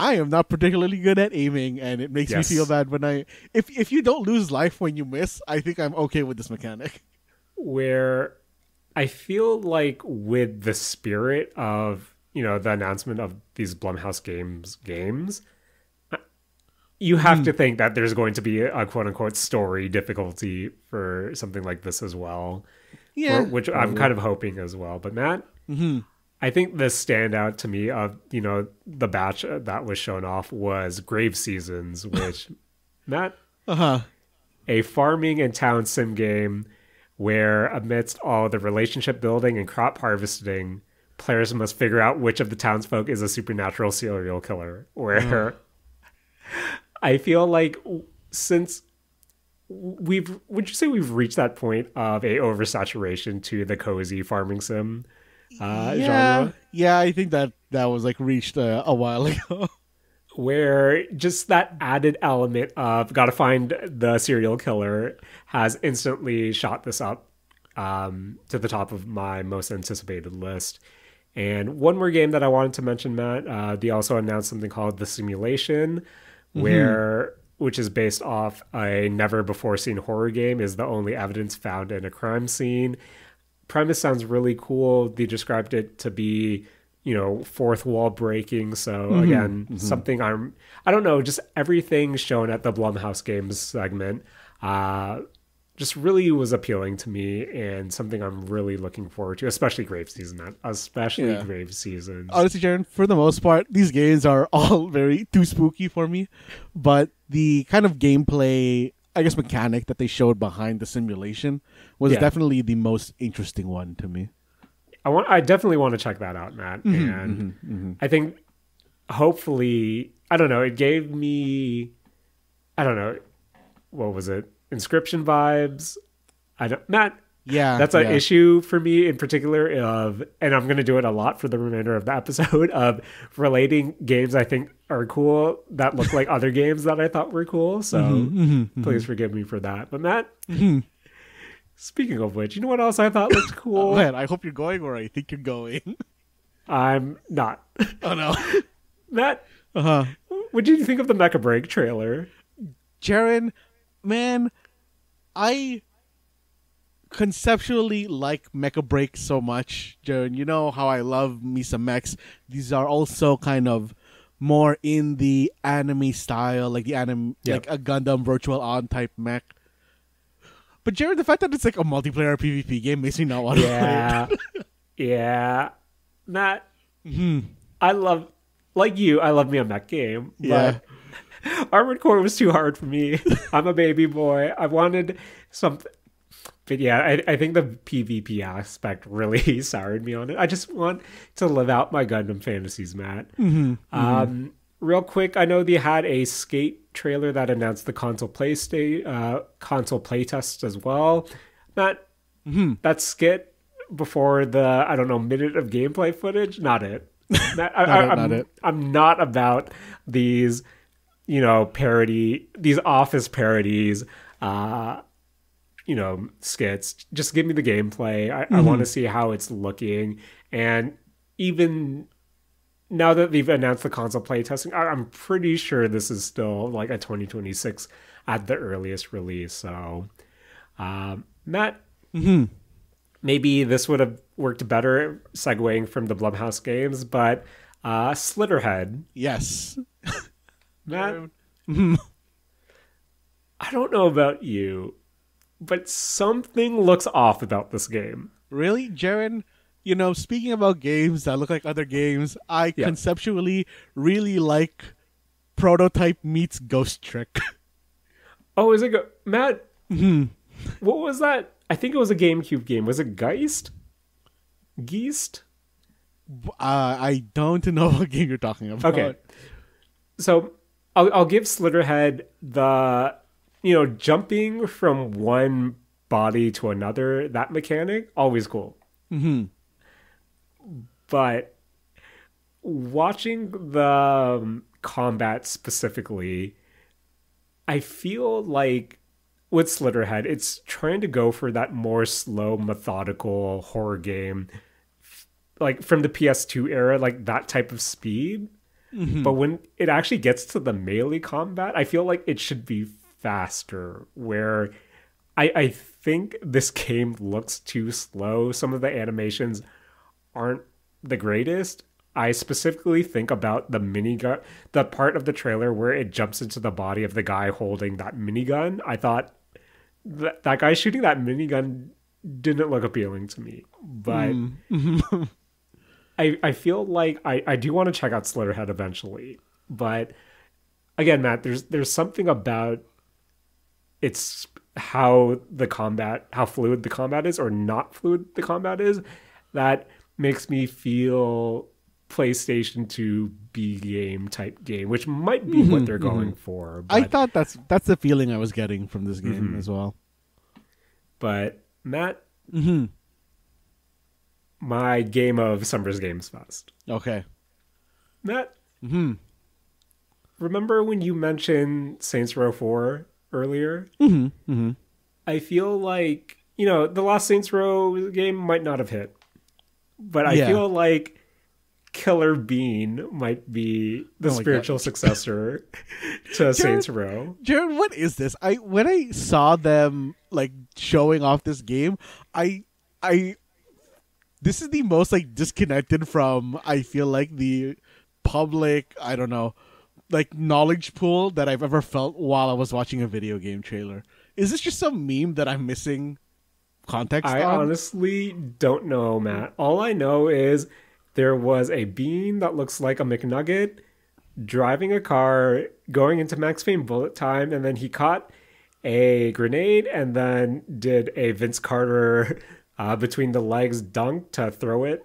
I am not particularly good at aiming, and it makes me feel bad when if you don't lose life when you miss, I think I'm okay with this mechanic. Where I feel like with the spirit of, the announcement of these Blumhouse games, you have to think that there's going to be a quote-unquote story difficulty for something like this as well. Yeah. Which I'm kind of hoping as well. But Matt, I think the standout to me of, the batch that was shown off was Grave Seasons, which, Matt, a farming and town sim game where amidst all the relationship building and crop harvesting, players must figure out which of the townsfolk is a supernatural serial killer. Where I feel like since would you say we've reached that point of a oversaturation to the cozy farming sim genre? Yeah, I think that was reached a while ago. Where just that added element of gotta find the serial killer has instantly shot this up to the top of my most anticipated list. And one more game that I wanted to mention, Matt, they also announced something called The Simulation, which is based off a never-before-seen horror game, is the only evidence found in a crime scene. Premise sounds really cool. They described it to be, fourth wall breaking. So again, something I don't know, just everything shown at the Blumhouse Games segment just really was appealing to me and something I'm really looking forward to, especially Grave Season, Grave Seasons. Honestly, Jaren, for the most part, these games are all very too spooky for me, but the kind of gameplay, I guess, mechanic that they showed behind the simulation was definitely the most interesting one to me. I definitely want to check that out, Matt. And I think hopefully, I don't know, it gave me, what was it? Inscription vibes. Matt, that's an issue for me in particular and I'm going to do it a lot for the remainder of the episode, of relating games I think are cool that look like other games that I thought were cool. So please forgive me for that. But Matt, speaking of which, you know what else I thought looked cool? Oh, man, I hope you're going, or I think you're going. I'm not. Oh, no. Matt, what did you think of the Mecha Break trailer? Jaren, man, I conceptually like Mecha Break so much, Jaren. You know how I love me some mechs. These are also kind of more in the anime style, like like a Gundam Virtual On type mech. But Jaren, the fact that it's like a multiplayer PvP game makes me not want to play it. Yeah. Matt, I love me a mech game, but Armored Core was too hard for me. I'm a baby boy. I wanted something. But yeah, I think the PvP aspect really soured me on it. I just want to live out my Gundam fantasies, Matt. Real quick, I know they had a Skate trailer that announced the console playtest as well. Matt, that skit before the, I don't know, minute of gameplay footage, not it. Matt, Not it. I'm not about these, these office parodies, skits. Just give me the gameplay. I want to see how it's looking. And even now that they've announced the console playtesting, I'm pretty sure this is still like a 2026 at the earliest release. So, Matt, maybe this would have worked better segueing from the Blumhouse games, but Slitterhead. Yes. Matt, I don't know about you, but something looks off about this game. Really, Jaren? Speaking about games that look like other games, I conceptually really like Prototype meets Ghost Trick. Oh, is it Matt? What was that? I think it was a GameCube game. Was it Geist? Geist? I don't know what game you're talking about. Okay. So I'll give Slitterhead the, jumping from one body to another, that mechanic, always cool. But watching the combat specifically, I feel like with Slitterhead, it's trying to go for that more slow, methodical horror game, like from the PS2 era, like that type of speed. But when it actually gets to the melee combat, I feel like it should be faster, where I think this game looks too slow. Some of the animations aren't the greatest. I specifically think about the minigun, the part of the trailer where it jumps into the body of the guy holding that minigun. I thought that guy shooting that minigun didn't look appealing to me. But I feel like I do want to check out Slitterhead eventually. But again, Matt, there's something about it's how fluid the combat is, or not fluid the combat is, that makes me feel PlayStation 2 B game type game, which might be what they're going for. But, I thought that's the feeling I was getting from this game as well. But Matt, my game of Summer's Games Fest. Okay. Matt, remember when you mentioned Saints Row 4 earlier? I feel like, the last Saints Row game might not have hit. But I feel like Killer Bean might be the spiritual successor to Saints Row. Jared, what is this? When I saw them like showing off this game, I this is the most like disconnected from, I feel like, the public, I don't know, like knowledge pool that I've ever felt while I was watching a video game trailer. Is this just some meme that I'm missing context I on? honestly don't know, Matt. All I know is there was a bean that looks like a McNugget driving a car, going into Max Payne bullet time, and then he caught a grenade and then did a Vince Carter between the legs dunk to throw it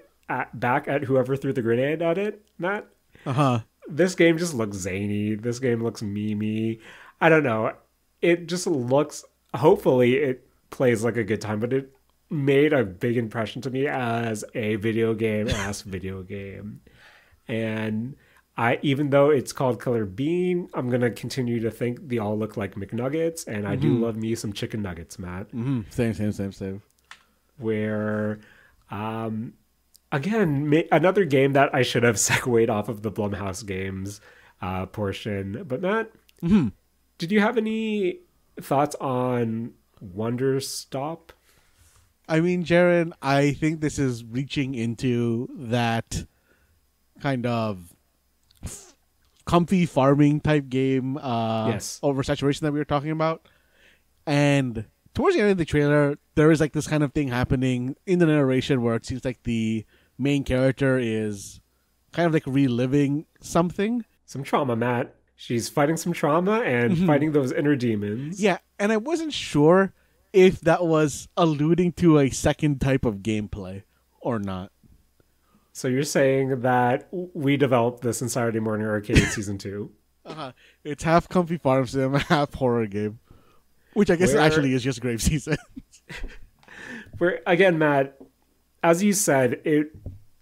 back at whoever threw the grenade at it, Matt. This game just looks zany. This game looks memey. I don't know. It just looks, hopefully it plays like a good time, but it made a big impression to me as a video game. And even though it's called Killer Bean, I'm gonna continue to think they all look like McNuggets, and I do love me some chicken nuggets, Matt. Same. Where again, another game that I should have segued off of the Blumhouse games portion. But Matt, did you have any thoughts on Wonderstop? I mean, Jaren, I think this is reaching into that kind of comfy farming type game oversaturation that we were talking about. And towards the end of the trailer, there is like this kind of thing happening in the narration where it seems like the main character is kind of like reliving something. Some trauma, Matt. She's fighting some trauma and fighting those inner demons. Yeah, and I wasn't sure if that was alluding to a second type of gameplay or not. So you're saying that we developed this in Saturday Morning Arcade Season 2? It's half comfy farm sim, half horror game, which I guess actually is just grave season. Where again, Matt, as you said,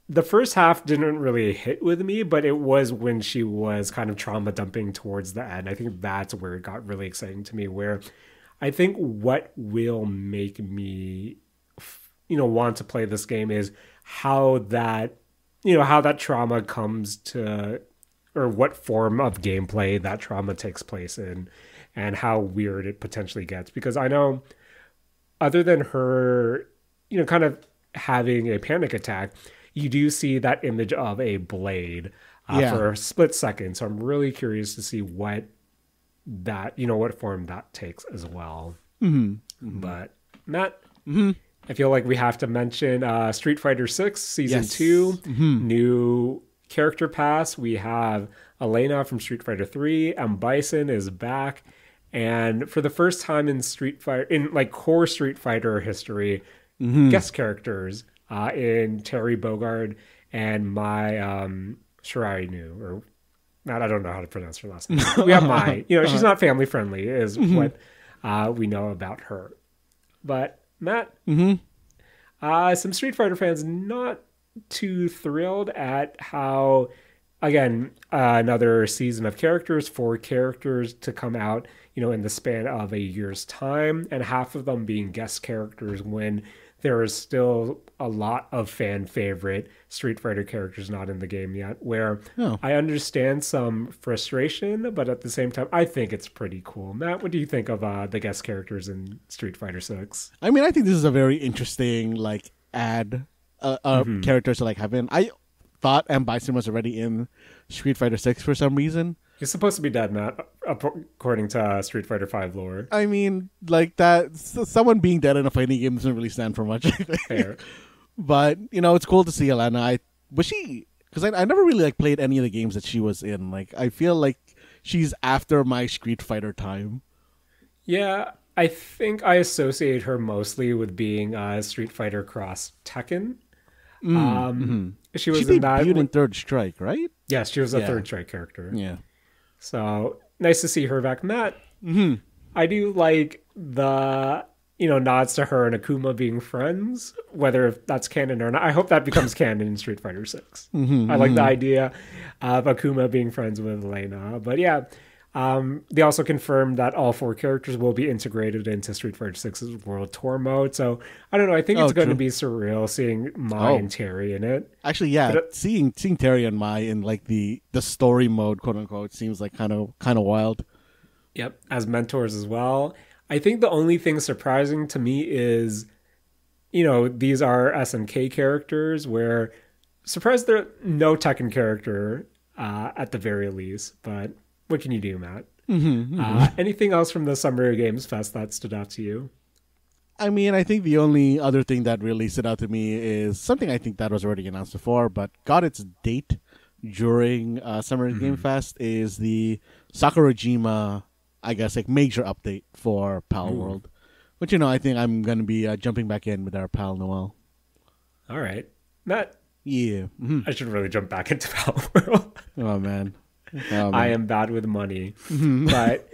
the first half didn't really hit with me, but it was when she was kind of trauma dumping towards the end. I think that's where it got really exciting to me, where I think what will make me, want to play this game is how that trauma comes to, or what form of gameplay that trauma takes place in, and how weird it potentially gets. Because I know, other than her, kind of having a panic attack, you do see that image of a blade for a split second. So I'm really curious to see what form that takes as well. Mm-hmm. Mm-hmm. But Matt, I feel like we have to mention Street Fighter 6 Season 2, new character pass. We have Elena from Street Fighter 3, and Bison is back. And for the first time in core Street Fighter history, guest characters in Terry Bogard and my Shirai Nu, or Matt, I don't know how to pronounce her last name. We have Mai. She's not family friendly, is what we know about her. But Matt, some Street Fighter fans not too thrilled at how, again, another season of characters, 4 characters to come out, in the span of a year's time, and half of them being guest characters when there is still a lot of fan favorite Street Fighter characters not in the game yet, where I understand some frustration, but at the same time, I think it's pretty cool. Matt, what do you think of the guest characters in Street Fighter 6? I mean, I think this is a very interesting, add characters to, having. I thought M. Bison was already in Street Fighter 6 for some reason. He's supposed to be dead, Matt, according to Street Fighter 5 lore. I mean, someone being dead in a fighting game doesn't really stand for much, I think. Fair. But, it's cool to see Elena. Because I never really, played any of the games that she was in. I feel like she's after my Street Fighter time. Yeah, I think I associate her mostly with being Street Fighter Cross Tekken. She was in that. In Third Strike, right? Yes, she was a Third Strike character. Yeah. So nice to see her back. Matt, I do like the nods to her and Akuma being friends, whether that's canon or not. I hope that becomes canon in Street Fighter 6. I like the idea of Akuma being friends with Elena. But yeah, they also confirmed that all 4 characters will be integrated into Street Fighter 6's World Tour mode. So I don't know. I think it's going to be surreal seeing Mai and Terry in it. Actually, yeah, seeing Terry and Mai in the story mode, quote unquote, seems like kind of wild. Yep, as mentors as well. I think the only thing surprising to me is, these are SNK characters, where surprised there no Tekken character at the very least. But what can you do, Matt? Anything else from the Summer Games Fest that stood out to you? I mean, I think the only other thing that really stood out to me is something I think that was already announced before, but got its date during Summer Game Fest, is the Sakurajima, I guess, major update for Pal World. Which, I think I'm going to be jumping back in with our pal Noel. All right. Matt? Yeah. I should really jump back into Pal World. Oh, man. I am bad with money. But,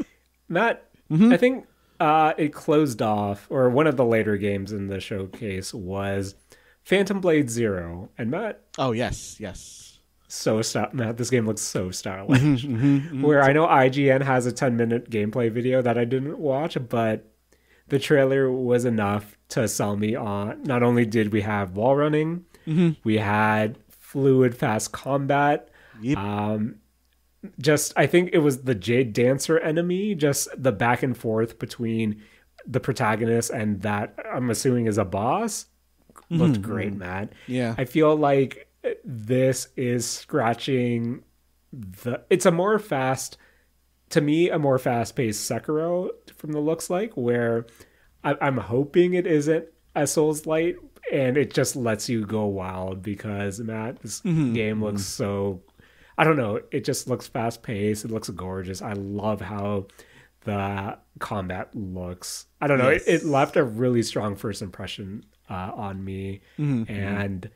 Matt, I think it closed off, or one of the later games in the showcase was Phantom Blade Zero. And Matt? Oh, yes. So, Matt, this game looks so stylish. Where I know IGN has a 10-minute gameplay video that I didn't watch, but the trailer was enough to sell me on. Not only did we have wall running, we had fluid, fast combat. Yep. I think it was the Jade Dancer enemy, just the back and forth between the protagonist and that I'm assuming is a boss. Looked great, Matt. Yeah. I feel like this is scratching it's a more fast-paced Sekiro from the looks like, where I'm hoping it isn't a Souls-light and it just lets you go wild, because Matt, this game looks so, I don't know, it just looks fast-paced, it looks gorgeous. I love how the combat looks. I don't know. Yes. It left a really strong first impression on me, and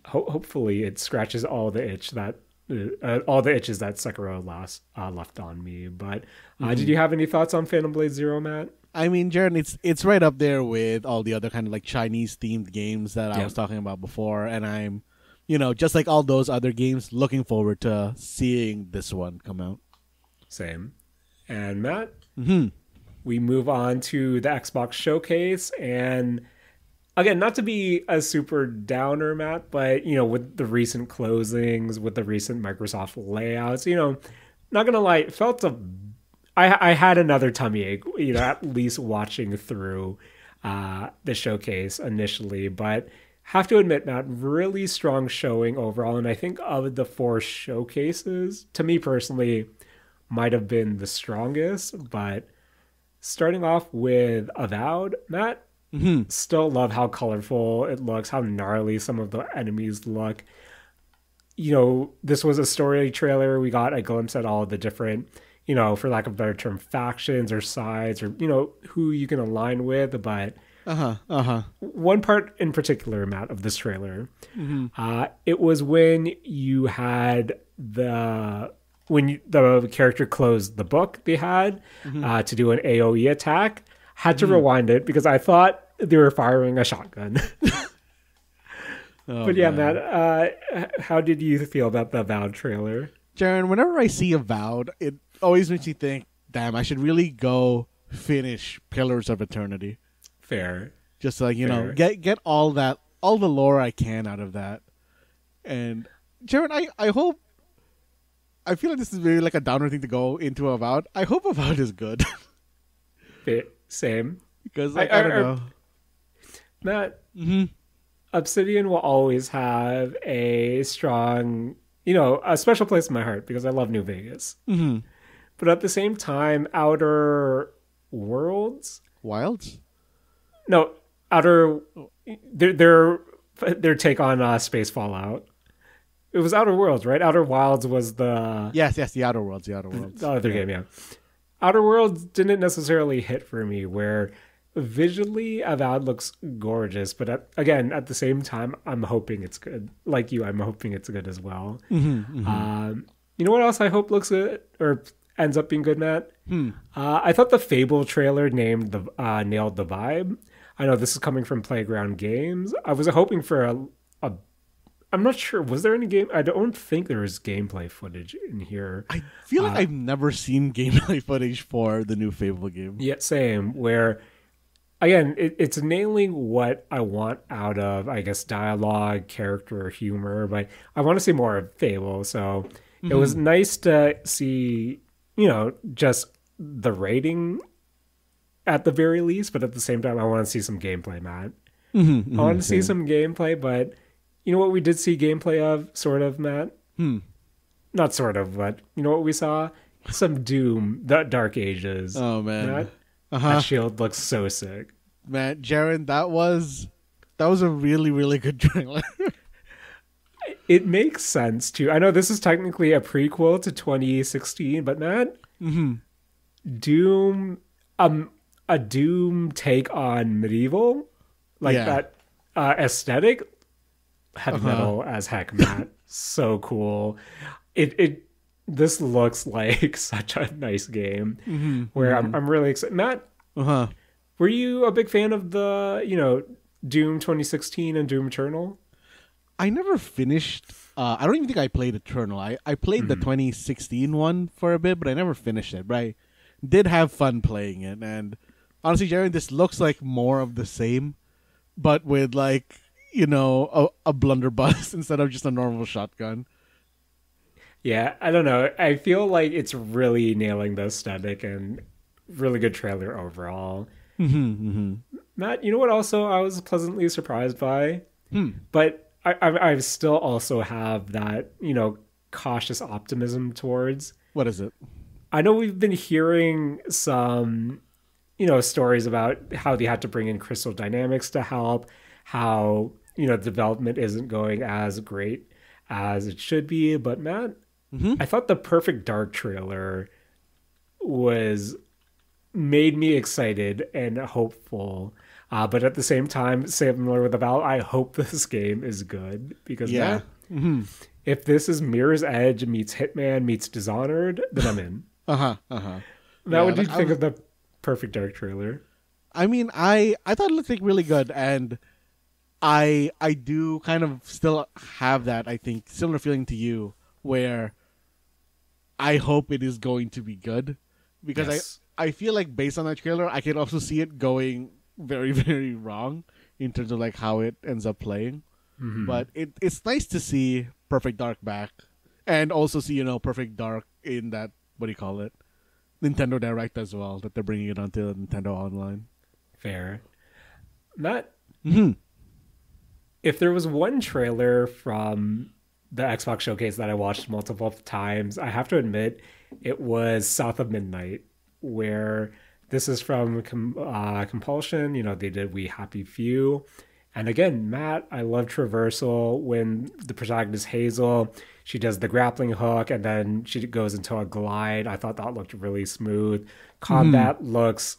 hopefully it scratches all the itches that Sekiro left on me. But did you have any thoughts on Phantom Blade Zero, Matt? I mean, Jaren, it's right up there with all the other kind of like Chinese themed games that I was talking about before, and I'm, just like all those other games, looking forward to seeing this one come out. Same. And Matt, we move on to the Xbox Showcase, and again, not to be a super downer, Matt, but with the recent closings, with the recent Microsoft layouts, not gonna lie, it felt I had another tummy ache, at least watching through the showcase initially, but have to admit, Matt, really strong showing overall, and I think of the 4 showcases, to me personally, might have been the strongest. But starting off with Avowed, Matt, still love how colorful it looks, how gnarly some of the enemies look. This was a story trailer. We got a glimpse at all the different, for lack of a better term, factions or sides, or who you can align with. But one part in particular, Matt, of this trailer, it was when you had the character closed the book they had to do an AoE attack. Had to rewind it because I thought they were firing a shotgun. But yeah, man. Matt, how did you feel about the Avowed trailer? Jaren, whenever I see Avowed, it always makes me think, damn, I should really go finish Pillars of Eternity. Fair. Just like, get all the lore I can out of that. And Jaren, I hope, I feel like this is maybe like a downer thing to go into Avowed. I hope Avowed is good. Same. Because I don't know. Matt, Obsidian will always have a strong, a special place in my heart because I love New Vegas. But at the same time, Outer Worlds? Wilds? No, Outer... Their take on Space Fallout. It was Outer Worlds, right? Outer Wilds was the... Yes, the Outer Worlds. The other game, yeah. Outer Worlds didn't necessarily hit for me, where visually Avowed looks gorgeous, but at the same time, I'm hoping it's good. Like you, I'm hoping it's good as well. You know what else I hope looks good or ends up being good, Matt? I thought the Fable trailer nailed the vibe. I know this is coming from Playground Games. I was hoping for a I'm not sure. Was there any game? I don't think there was gameplay footage in here. I feel like I've never seen gameplay footage for the new Fable game. Yeah, same. Where, again, it's nailing what I want out of, I guess, dialogue, character, humor. But I want to see more of Fable. So it was nice to see, just the rating at the very least. But at the same time, I want to see some gameplay, Matt. I want to see some gameplay, but... You know what we did see gameplay of, sort of, Matt? Not sort of, but you know what we saw? Some Doom, the Dark Ages. Oh, man. Matt? That shield looks so sick. Man, Jaren, that was a really, really good trailer. It makes sense, too. I know this is technically a prequel to 2016, but Matt, Doom, a Doom take on medieval, that aesthetic, heavy metal as heck, Matt. So cool. This looks like such a nice game where I'm really excited. Matt, were you a big fan of the, Doom 2016 and Doom Eternal? I never finished. I don't even think I played Eternal. I played the 2016 one for a bit, but I never finished it. But I did have fun playing it. And honestly, Jaren, this looks like more of the same, but with a blunderbuss instead of just a normal shotgun. Yeah, I don't know. I feel like it's really nailing the aesthetic and really good trailer overall. Matt, you know what also I was pleasantly surprised by? But I still also have that, cautious optimism towards. What is it? I know we've been hearing some, stories about how they had to bring in Crystal Dynamics to help, how... development isn't going as great as it should be. But Matt, I thought the Perfect Dark trailer was made me excited and hopeful. But at the same time, similar with Val, I hope this game is good because Yeah. Matt, if this is Mirror's Edge meets Hitman meets Dishonored, then I'm in. Matt, what did you think of the Perfect Dark trailer? I mean, I thought it looked like really good, and I do kind of still have that, I think, similar feeling to you, where I hope it is going to be good, because Yes. I feel like based on that trailer, I can also see it going very, very wrong in terms of like how it ends up playing. But it's nice to see Perfect Dark back, and also see Perfect Dark in that, what do you call it, Nintendo Direct as well, that they're bringing it onto Nintendo Online. Fair. Matt, if there was one trailer from the Xbox showcase that I watched multiple times, I have to admit it was South of Midnight, where this is from Compulsion. They did We Happy Few. And again, Matt, I love traversal. When the protagonist Hazel, she does the grappling hook and then she goes into a glide. I thought that looked really smooth. Combat looks,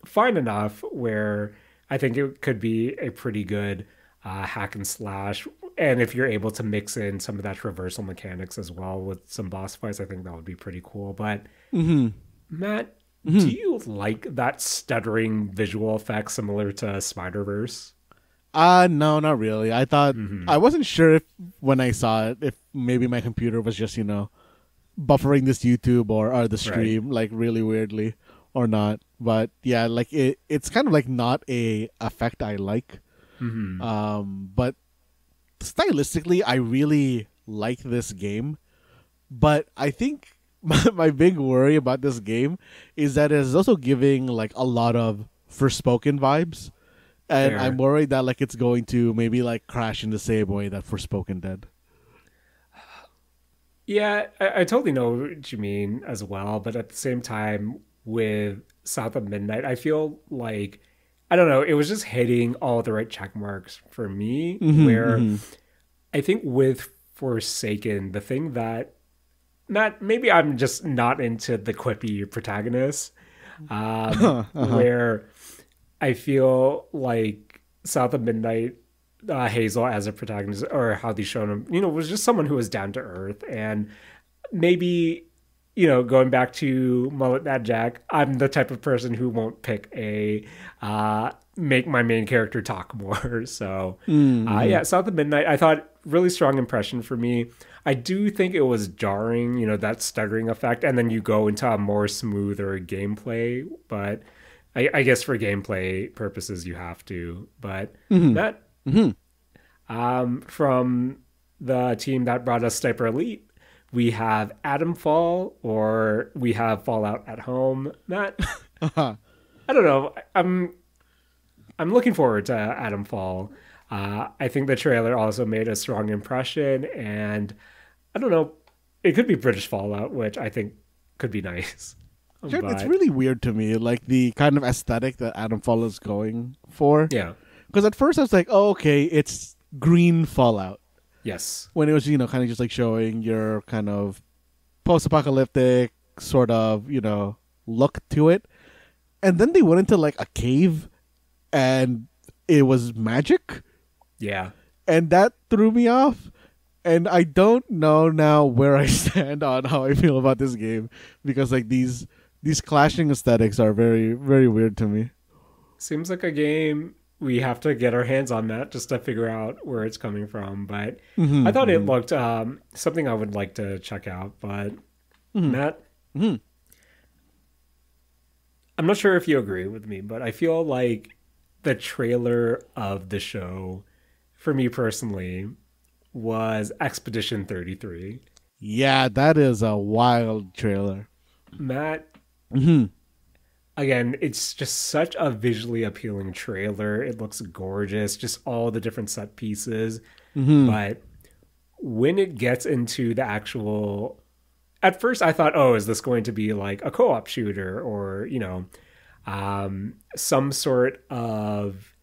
fine enough where I think it could be a pretty good hack and slash. And if you're able to mix in some of that traversal mechanics as well with some boss fights, I think that would be pretty cool. But Matt, do you like that stuttering visual effect similar to Spider-Verse? No, not really. I thought I wasn't sure if when I saw it, if maybe my computer was just buffering this YouTube or the stream like really weirdly or not. But yeah, like it's kind of like not a effect I like. But stylistically, I really like this game. But I think my big worry about this game is that it's also giving like a lot of Forspoken vibes. And I'm worried that like it's going to maybe like crash in the same way that Forspoken did. Yeah, I totally know what you mean as well. But at the same time, with South of Midnight, I feel like, I don't know, it was just hitting all the right check marks for me. Where I think with Forsaken, the thing that, Matt, maybe I'm just not into the quippy protagonist, where I feel like South of Midnight, Hazel as a protagonist, or how they shown him, was just someone who was down to earth. And maybe, going back to Mullet Mad Jack, I'm the type of person who won't pick make my main character talk more. So, yeah, South of Midnight, I thought really strong impression for me. I do think it was jarring, that stuttering effect. And then you go into a more smoother gameplay, but I guess for gameplay purposes, you have to. But that, from the team that brought us Sniper Elite, we have Atomfall, or we have Fallout at Home. Matt, I don't know. I'm looking forward to Atomfall. I think the trailer also made a strong impression, and I don't know. It could be British Fallout, which I think could be nice. Sure, it's really weird to me, like the kind of aesthetic that Atomfall is going for. Yeah. Because at first I was like, oh, okay, it's green Fallout. Yes. When it was, kind of just like showing your kind of post-apocalyptic sort of, look to it. And then they went into like a cave and it was magic. Yeah. And that threw me off. And I don't know now where I stand on how I feel about this game, because like these clashing aesthetics are very, very weird to me. Seems like a game we have to get our hands on that just to figure out where it's coming from. But I thought it looked something I would like to check out. But Matt, I'm not sure if you agree with me, but I feel like the trailer of the show, for me personally, was Expedition 33. Yeah, that is a wild trailer. Matt, again, it's just such a visually appealing trailer. It looks gorgeous, just all the different set pieces. But when it gets into the actual... At first I thought, oh, is this going to be like a co-op shooter or, some sort of,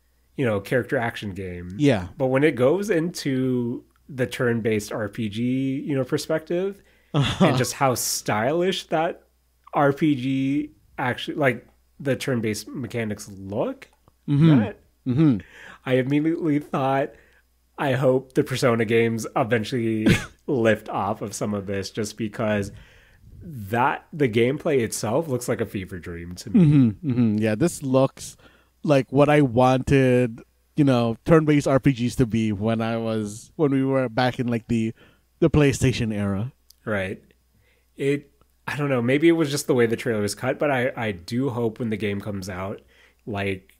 character action game? Yeah. But when it goes into the turn-based RPG, perspective, and just how stylish that RPG actually like the turn-based mechanics look. Mm-hmm. That I immediately thought, I hope the Persona games eventually lift off of some of this, just because that the gameplay itself looks like a fever dream to me. Yeah, this looks like what I wanted, turn-based RPGs to be when we were back in like the PlayStation era. Right. I don't know, maybe it was just the way the trailer was cut, but I do hope when the game comes out, like,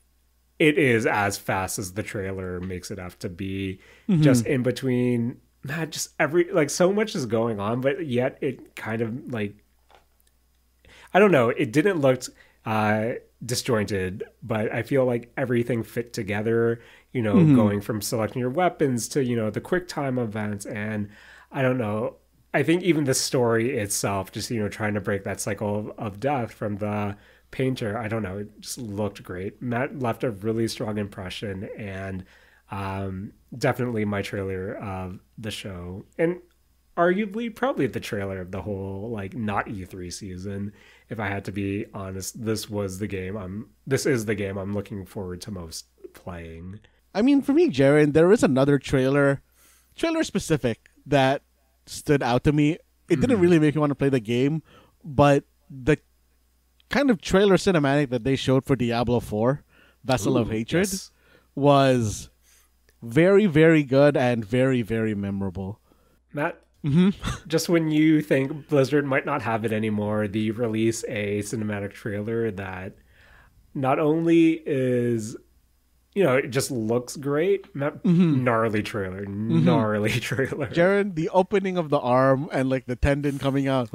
it is as fast as the trailer makes it have to be. Just in between, not just so much is going on, but yet it kind of like, I don't know, it didn't look disjointed, but I feel like everything fit together, going from selecting your weapons to, the quick time events. And I don't know, I think even the story itself, just, trying to break that cycle of death from the painter, I don't know, it just looked great. Matt left a really strong impression, and definitely my trailer of the show, and arguably probably the trailer of the whole, like, not E3 season. If I had to be honest, this is the game I'm looking forward to most playing. I mean, for me, Jaren, there is another trailer specific that stood out to me. It didn't really make me want to play the game, but the kind of trailer cinematic that they showed for Diablo 4, Vessel of Hatred, was very, very good and very, very memorable. Matt, just when you think Blizzard might not have it anymore, they release a cinematic trailer that not only is, it just looks great. Gnarly trailer. Jaren, the opening of the arm and like the tendon coming out.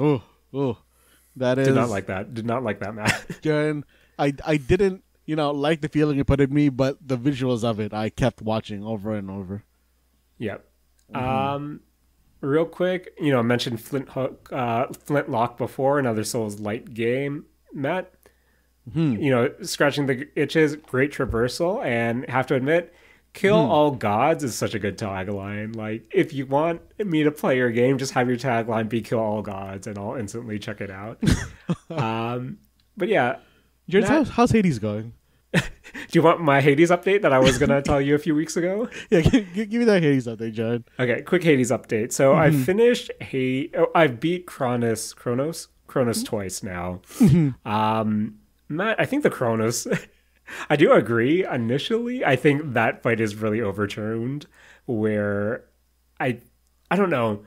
That is... Did not like that, Matt. Jaren, I didn't, like the feeling it put in me, but the visuals of it, I kept watching over and over. Yep. Real quick, I mentioned Flintlock before, another Souls-like game. Matt, scratching the itches, great traversal, and have to admit, kill all gods is such a good tagline. Like, if you want me to play your game, just have your tagline be kill all gods, and I'll instantly check it out. But yeah. Jared, how's Hades going? Do you want my Hades update that I was going to tell you a few weeks ago? Yeah, give me that Hades update, Jared. Okay, quick Hades update. So I finished I've beat Kronos twice now. Matt, I think the Kronos... I do agree. Initially, I think that fight is really overturned. Where I don't know.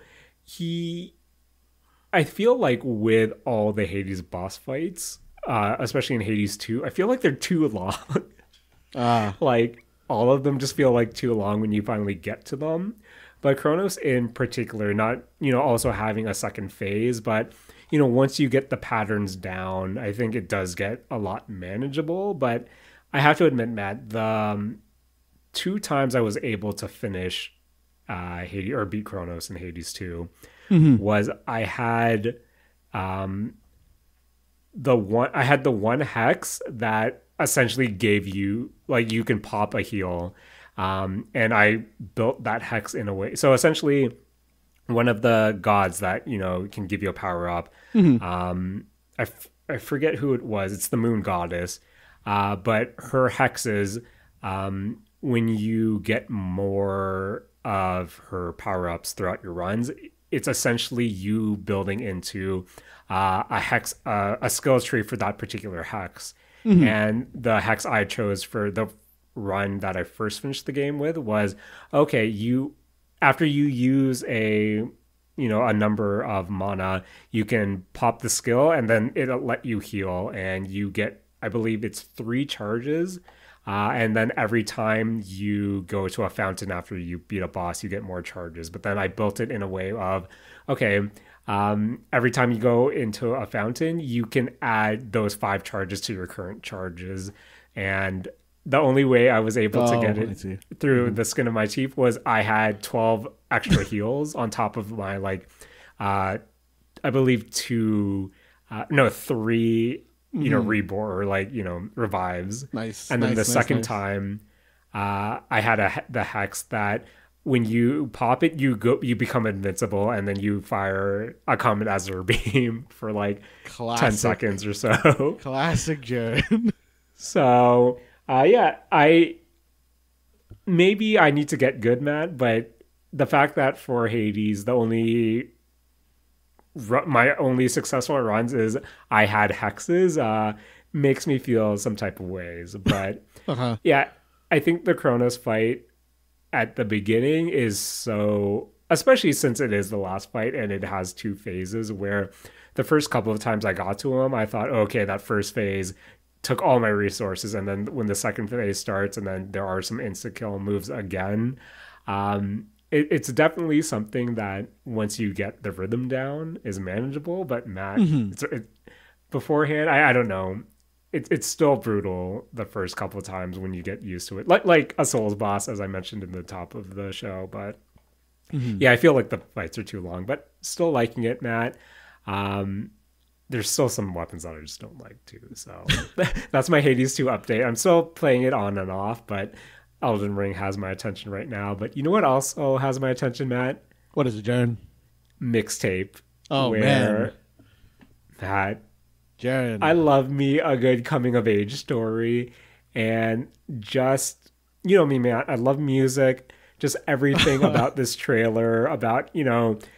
I feel like with all the Hades boss fights, especially in Hades 2, I feel like they're too long. Like, all of them just feel like too long when you finally get to them. But Kronos in particular, not, also having a second phase, but, once you get the patterns down, I think it does get a lot manageable. But I have to admit, Matt, the 2 times I was able to finish Hades or beat Kronos in Hades 2 was I had the one hex that essentially gave you, like, you can pop a heal, and I built that hex in a way. So essentially, one of the gods that can give you a power up. I forget who it was. It's the moon goddess. But her hexes, when you get more of her power-ups throughout your runs, it's essentially you building into a skills tree for that particular hex. And the hex I chose for the run that I first finished the game with was, okay, after you use a number of mana, you can pop the skill, and then it'll let you heal, and you get, I believe it's 3 charges. And then every time you go to a fountain after you beat a boss, you get more charges. But then I built it in a way of, okay, every time you go into a fountain, you can add those 5 charges to your current charges. And the only way I was able to get it through the skin of my teeth was I had 12 extra heals on top of my, I believe 3 reborn, or revives. Nice. And then the second time, I had the hex that when you pop it, you become invincible, and then you fire a comet azure beam for like 10 seconds or so. Classic Jaren. So, yeah, maybe I need to get good, Matt, but the fact that for Hades, my only successful runs is I had hexes, makes me feel some type of ways. But yeah, I think the Kronos fight at the beginning is so, especially since it is the last fight and it has 2 phases, where the first couple of times I got to him, I thought, okay, that first phase took all my resources, and then when the second phase starts and then there are some insta kill moves again, it's definitely something that once you get the rhythm down is manageable. But Matt, beforehand, I don't know, it's still brutal the first couple of times when you get used to it, like a Souls boss, as I mentioned in the top of the show. But yeah, I feel like the fights are too long, but still liking it, Matt. There's still some weapons that I just don't like too. So that's my Hades 2 update. I'm still playing it on and off, but Elden Ring has my attention right now. But you know what also has my attention, Matt? What is it, Jaren? Mixtape. Oh, man. Matt, Jaren. I love me a good coming of age story. And just, you know me, Matt, I love music. Just everything about this trailer, about,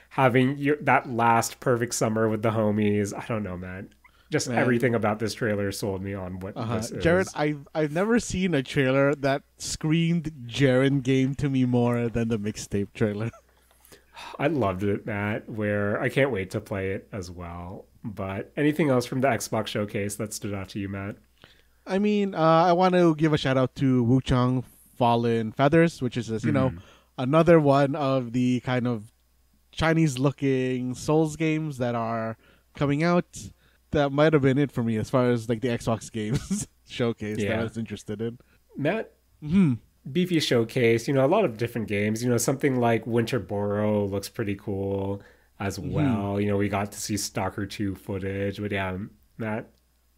having that last perfect summer with the homies. I don't know, man. Just everything about this trailer sold me on what this is. Jaren, I've never seen a trailer that screamed Jaren game to me more than the mixtape trailer. I loved it, Matt, where I can't wait to play it as well. But anything else from the Xbox showcase that stood out to you, Matt? I mean, I want to give a shout out to Wu Chang Fallen Feathers, which is, another one of the kind of Chinese-looking Souls games that are coming out. That might have been it for me as far as like the Xbox games showcase that I was interested in. Matt, beefy showcase, a lot of different games. Something like Winter Boro looks pretty cool as well. We got to see Stalker 2 footage. But yeah, Matt,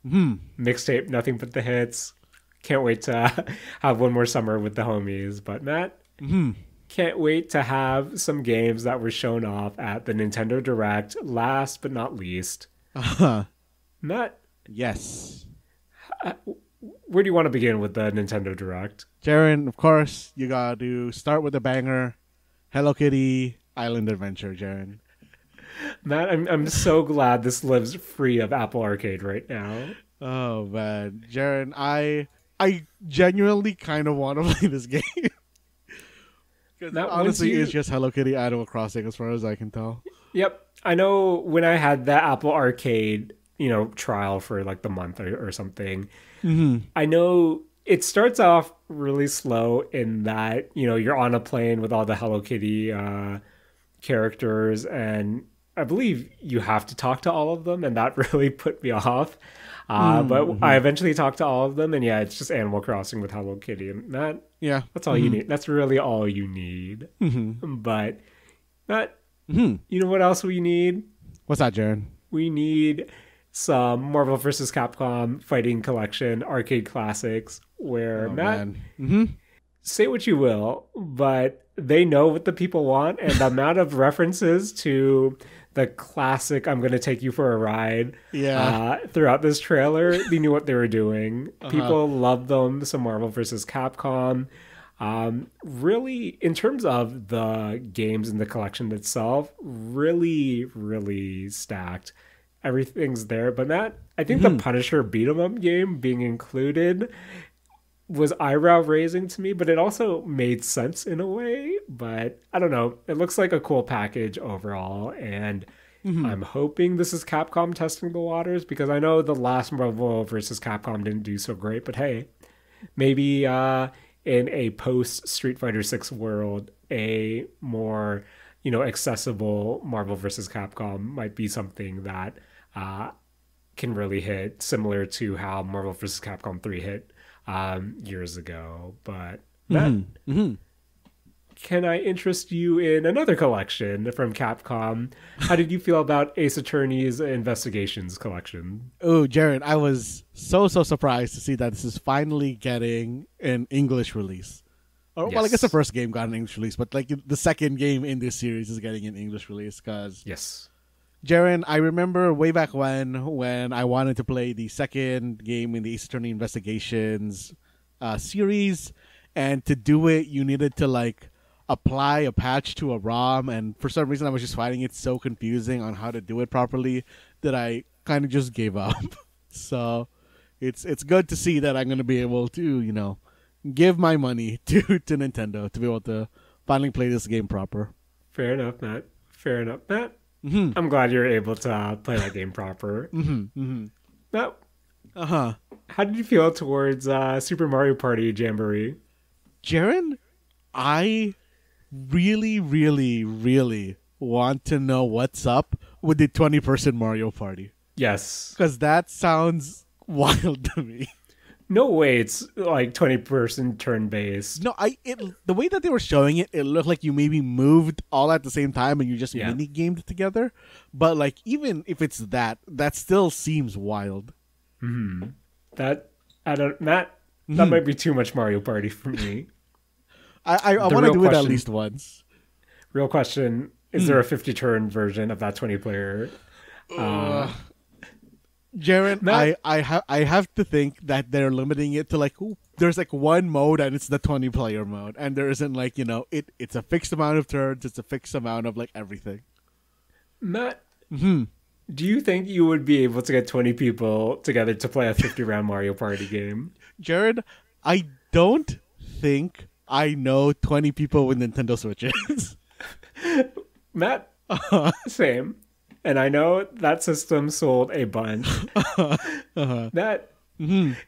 mixtape, nothing but the hits. Can't wait to have one more summer with the homies. But Matt, can't wait to have some games that were shown off at the Nintendo Direct. Last but not least, Matt. Yes. Where do you want to begin with the Nintendo Direct? Jaren, of course, you got to start with a banger. Hello Kitty Island Adventure, Jaren. Matt, I'm so glad this lives free of Apple Arcade right now. Oh, man. Jaren, I genuinely kind of want to play this game. Because honestly, it's just Hello Kitty Animal Crossing as far as I can tell. Yep. I know when I had the Apple Arcade, trial for like the month or something, I know it starts off really slow in that, you're on a plane with all the Hello Kitty characters, and I believe you have to talk to all of them, and that really put me off. But I eventually talked to all of them, and yeah, it's just Animal Crossing with Hello Kitty, and that's all you need. That's really all you need. But Matt, you know what else we need? What's that, Jaren? We need some Marvel vs. Capcom Fighting Collection arcade classics where, Matt, say what you will, but they know what the people want, and the amount of references to the classic I'm going to take you for a ride throughout this trailer, they knew what they were doing. People love them. Some Marvel vs. Capcom. Really, in terms of the games in the collection itself, really, really stacked. Everything's there. But Matt, I think the Punisher beat 'em up game being included was eyebrow raising to me, but it also made sense in a way. But I don't know. It looks like a cool package overall, and I'm hoping this is Capcom testing the waters, because I know the last Marvel vs. Capcom didn't do so great. But hey, maybe in a post Street Fighter 6 world, a more accessible Marvel vs. Capcom might be something that can really hit, similar to how Marvel vs. Capcom 3 hit years ago. But Matt, can I interest you in another collection from Capcom? How did you feel about Ace Attorney's Investigations collection? Oh, Jaren, I was so surprised to see that this is finally getting an English release. Or, well, I guess the Yes. first game got an English release, but like the second game in this series is getting an English release because Yes. Jaren, I remember way back when I wanted to play the second game in the Ace Attorney Investigations series, and to do it, you needed to like apply a patch to a ROM, and for some reason, I was just finding it so confusing on how to do it properly that I kind of just gave up. So it's good to see that I'm going to be able to give my money to Nintendo to be able to finally play this game proper. Fair enough, Matt. Fair enough, Matt. Mm-hmm. I'm glad you're able to play that game proper. Mm-hmm. Mm-hmm. Matt, Uh-huh. how did you feel towards Super Mario Party Jamboree? Jaren, I really, really, really want to know what's up with the 20-person Mario Party. Yes. Because that sounds wild to me. No way it's like 20-person turn-based. No, the way that they were showing it, it looked like you maybe moved all at the same time and you just Yeah. mini-gamed together. But like, even if it's that still seems wild. That, I don't, Matt, that might be too much Mario Party for me. I The want to real do it at question- least once. Real question, is there a 50-turn version of that 20-player? Jaren, Matt- I have to think that they're limiting it to like, there's like one mode and it's the 20-player mode, and there isn't like it's a fixed amount of turns, it's a fixed amount of like everything. Matt, do you think you would be able to get 20 people together to play a 50-round Mario Party game? Jared, I don't think I know 20 people with Nintendo Switches. Matt, same. And I know that system sold a bunch. Matt,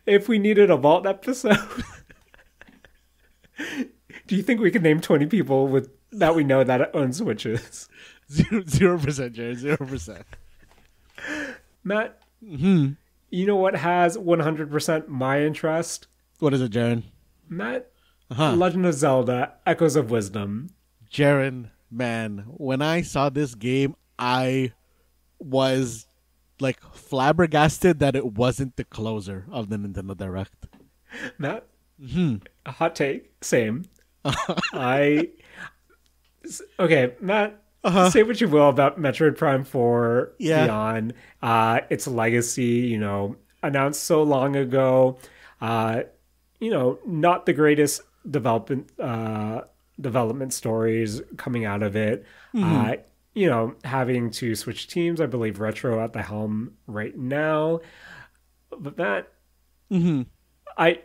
if we needed a vault episode, do you think we could name 20 people that we know that own Switches? 0%, Jared, 0%. Matt, you know what has 100% my interest? What is it, Jaren? Matt, Legend of Zelda: Echoes of Wisdom. Jaren, man, when I saw this game, I was like flabbergasted that it wasn't the closer of the Nintendo Direct. Matt, a hot take, same. Okay, Matt, say what you will about Metroid Prime 4 Yeah. Beyond. Its legacy, announced so long ago. Not the greatest development stories coming out of it. Having to switch teams, I believe Retro at the helm right now. But Matt, I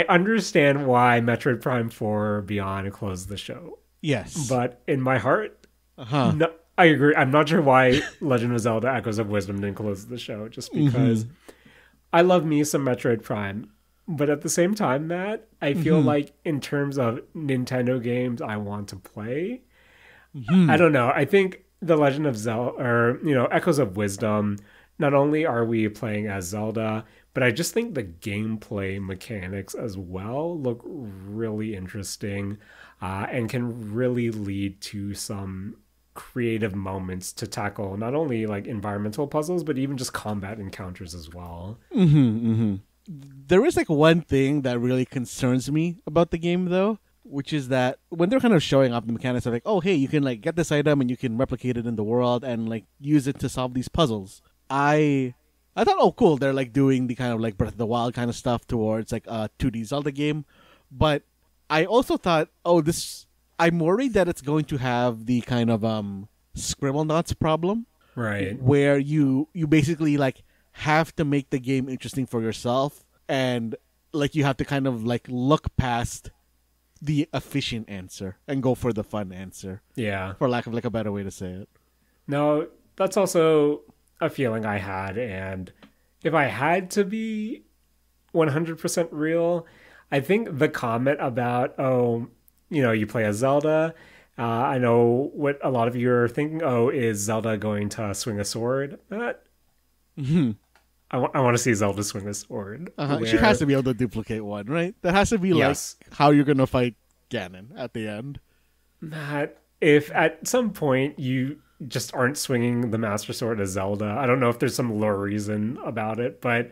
understand why Metroid Prime 4 Beyond closed the show. Yes. But in my heart, no, I agree. I'm not sure why Legend of Zelda Echoes of Wisdom didn't close the show, just because I love me some Metroid Prime. But at the same time, Matt, I feel like in terms of Nintendo games I want to play, I don't know. I think the Legend of Zelda, or, Echoes of Wisdom, not only are we playing as Zelda, but I just think the gameplay mechanics as well look really interesting and can really lead to some creative moments to tackle not only like environmental puzzles, but even just combat encounters as well. There is like one thing that really concerns me about the game though, which is that when they're kind of showing off the mechanics of like, oh hey, you can like get this item and you can replicate it in the world and like use it to solve these puzzles. I thought, oh cool, they're like doing the kind of like Breath of the Wild kind of stuff towards like a 2D Zelda game. But I also thought, I'm worried that it's going to have the kind of Scribble Knots problem. Right. Where you basically like have to make the game interesting for yourself, and like you have to kind of like look past the efficient answer and go for the fun answer. Yeah. For lack of like a better way to say it. No, that's also a feeling I had, and if I had to be 100% real, I think the comment about, you play as Zelda, I know what a lot of you are thinking, is Zelda going to swing a sword? I want to see Zelda swing a sword. She has to be able to duplicate one, right? That has to be Yes. like how you're going to fight Ganon at the end. Matt, if at some point you just aren't swinging the Master Sword as Zelda, I don't know if there's some lore reason about it, but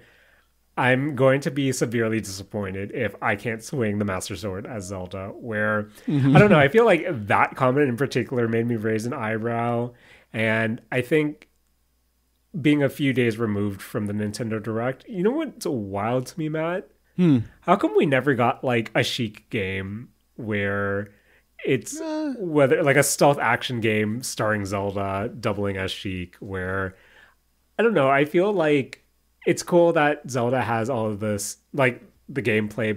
I'm going to be severely disappointed if I can't swing the Master Sword as Zelda, where I don't know, I feel like that comment in particular made me raise an eyebrow. And I think being a few days removed from the Nintendo Direct, you know what's wild to me, Matt? How come we never got like a Sheik game where it's whether like a stealth action game starring Zelda doubling as Sheik, where I don't know, I feel like it's cool that Zelda has all of this, like the gameplay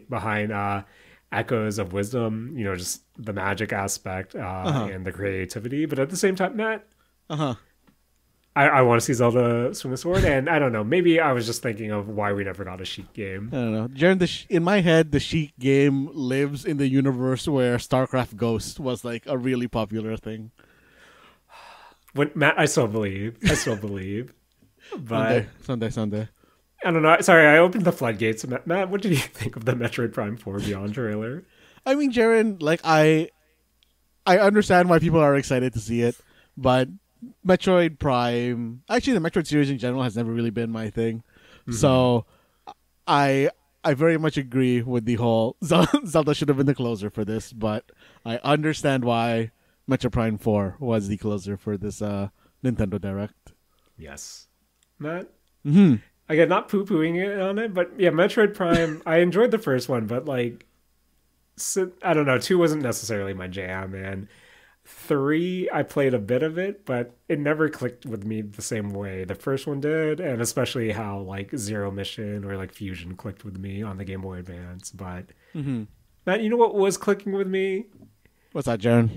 behind Echoes of Wisdom, you know, just the magic aspect and the creativity. But at the same time, Matt, I want to see Zelda swing a sword, and I don't know, maybe I was just thinking of why we never got a Sheik game. I don't know. Jaren, in my head, the Sheik game lives in the universe where StarCraft Ghost was like a really popular thing. Matt, I still believe. But Someday. I don't know. Sorry, I opened the floodgates. Matt, what did you think of the Metroid Prime 4 Beyond trailer? I mean, Jaren, like I understand why people are excited to see it, but Metroid Prime, actually, the Metroid series in general has never really been my thing. So I very much agree with the whole Zelda should have been the closer for this, but I understand why Metroid Prime 4 was the closer for this Nintendo Direct. Yes. Matt? Again, not poo-pooing it on it, but yeah, Metroid Prime, I enjoyed the first one, but like, I don't know, 2 wasn't necessarily my jam, and 3, I played a bit of it, but it never clicked with me the same way the first one did, and especially how like Zero Mission or like Fusion clicked with me on the Game Boy Advance. But Matt, you know what was clicking with me? What's that, Jaren?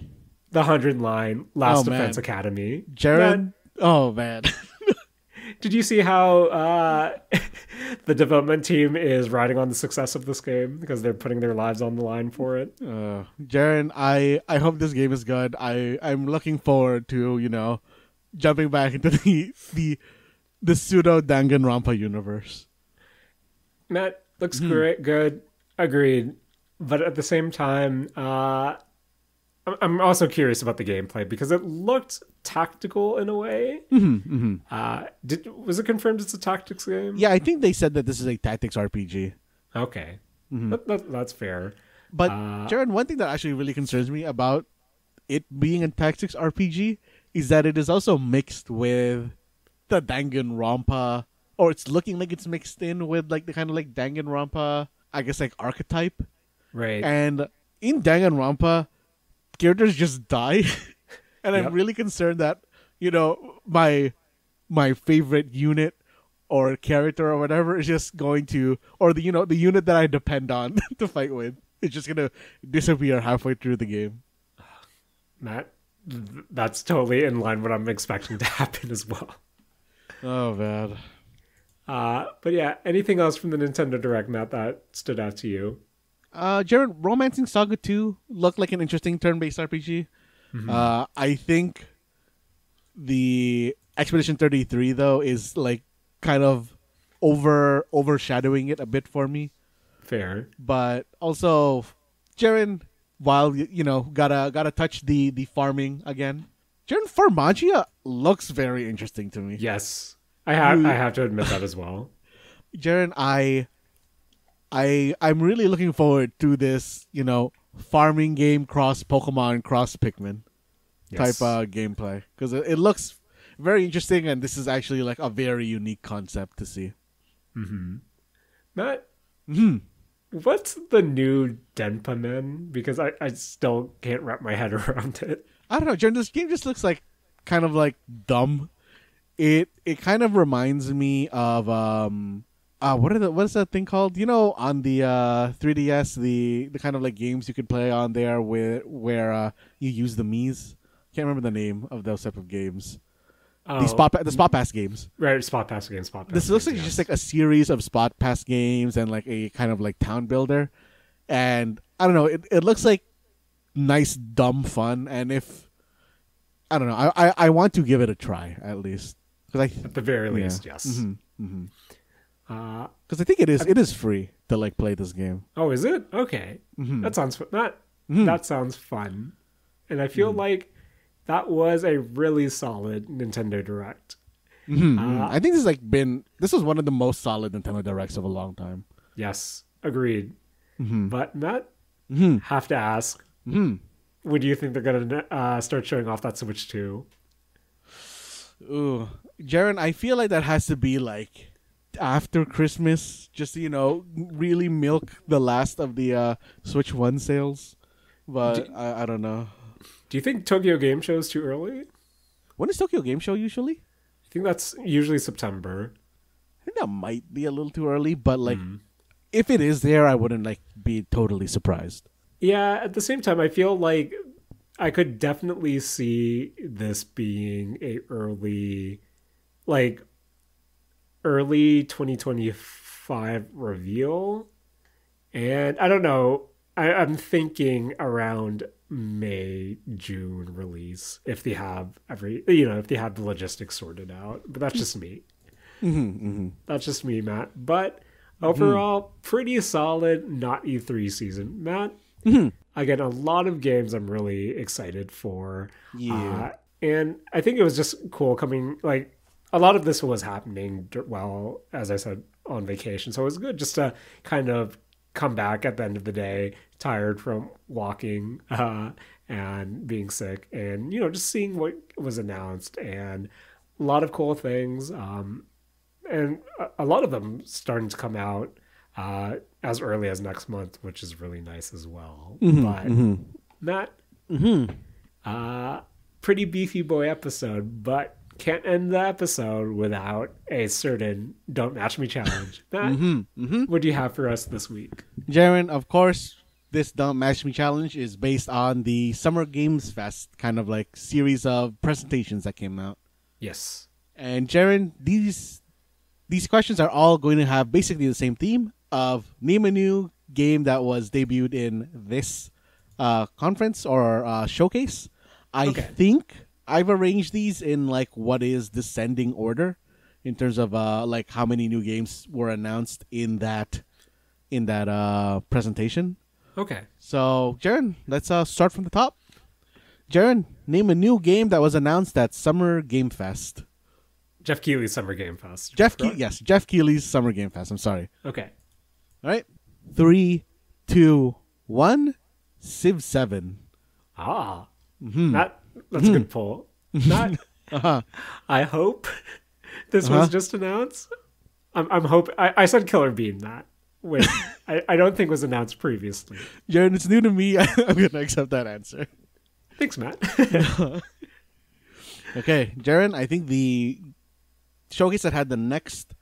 The 100 line Last Defense Academy. Jaren? Oh, man. Did you see how the development team is riding on the success of this game because they're putting their lives on the line for it? Jaren, I hope this game is good. I'm looking forward to, you know, jumping back into the pseudo Danganronpa universe. Matt, looks great, good, agreed. But at the same time, I'm also curious about the gameplay because it looked tactical in a way. Was it confirmed it's a tactics game? Yeah, I think they said that this is a tactics RPG. Okay. That's fair. But, Jaren, one thing that actually really concerns me about it being a tactics RPG is that it is also mixed with the Danganronpa, or it's looking like it's mixed in with like the kind of like Danganronpa, I guess, like archetype. Right. And in Danganronpa, characters just die. And I'm really concerned that, you know, my favorite unit or character or whatever is just going to, or the unit that I depend on to fight with, is just going to disappear halfway through the game. Matt, that's totally in line with what I'm expecting to happen as well. Oh, man. But yeah, anything else from the Nintendo Direct, Matt, that stood out to you? Jaren, Romancing Saga 2 looked like an interesting turn-based RPG. I think the Expedition 33, though, is like kind of overshadowing it a bit for me. Fair. But also, Jaren, while you know, gotta touch the farming again. Jaren, Farmagia looks very interesting to me. Yes, I have to admit that as well. Jaren, I'm really looking forward to this, you know, farming game cross Pokemon cross Pikmin type gameplay, because it looks very interesting, and this is actually like a very unique concept to see. Matt, what's the new Denpamen? Because I still can't wrap my head around it. I don't know, Jaren, this game just looks like kind of like dumb. It kind of reminds me of what is that thing called? You know, on the 3DS, the kind of like games you could play on there where you use the Miis. Can't remember the name of those type of games. The Spot Pass games. Right, Spot Pass games. This looks like just like a series of Spot Pass games and like a kind of like town builder. And I don't know, it looks like nice dumb fun. And if I don't know, I want to give it a try at least, because at the very least, yes. Because I think it is free to like play this game. Oh, is it? Okay, that sounds that sounds fun, and I feel like that was a really solid Nintendo Direct. I think this was one of the most solid Nintendo Directs of a long time. Yes, agreed. But Matt, Mm-hmm. have to ask, when do you think they're gonna start showing off that Switch 2? Ooh, Jaren, I feel like that has to be like after Christmas, just to, really milk the last of the Switch 1 sales. But I don't know. Do you think Tokyo Game Show is too early? When is Tokyo Game Show usually? I think that's usually September. I think that might be a little too early, but if it is there, I wouldn't be totally surprised. Yeah, at the same time, I feel like I could definitely see this being a early 2025 reveal. And I don't know, I'm thinking around May, June release if they have if they have the logistics sorted out. But that's just me. That's just me, Matt. But overall, pretty solid, not E3 season. Matt, again, a lot of games I'm really excited for. Yeah. And I think it was just cool coming, a lot of this was happening while, as I said, on vacation. So it was good just to kind of come back at the end of the day, tired from walking and being sick, and just seeing what was announced, and a lot of cool things, and a lot of them starting to come out as early as next month, which is really nice as well. But Matt, pretty beefy boy episode, but can't end the episode without a certain Don't Match Me challenge. Matt, what do you have for us this week? Jaren, of course, this Don't Match Me challenge is based on the Summer Games Fest kind of series of presentations that came out. Yes. And Jaren, these questions are all going to have basically the same theme of name a new game that was debuted in this conference or showcase. I think I've arranged these in what is descending order in terms of how many new games were announced in that presentation. Okay. So, Jaren, let's start from the top. Jaren, name a new game that was announced at Summer Game Fest. Jeff Keighley's Summer Game Fest. Jeff Keighley's Summer Game Fest. I'm sorry. Okay. All right. 3, 2, 1. Civ 7. Ah. That's a good pull. I hope this was just announced. I'm hoping. I said Killer Bean, Matt, which I don't think was announced previously. Jaren, it's new to me. I'm going to accept that answer. Thanks, Matt. Okay, Jaren, I think the showcase that had the next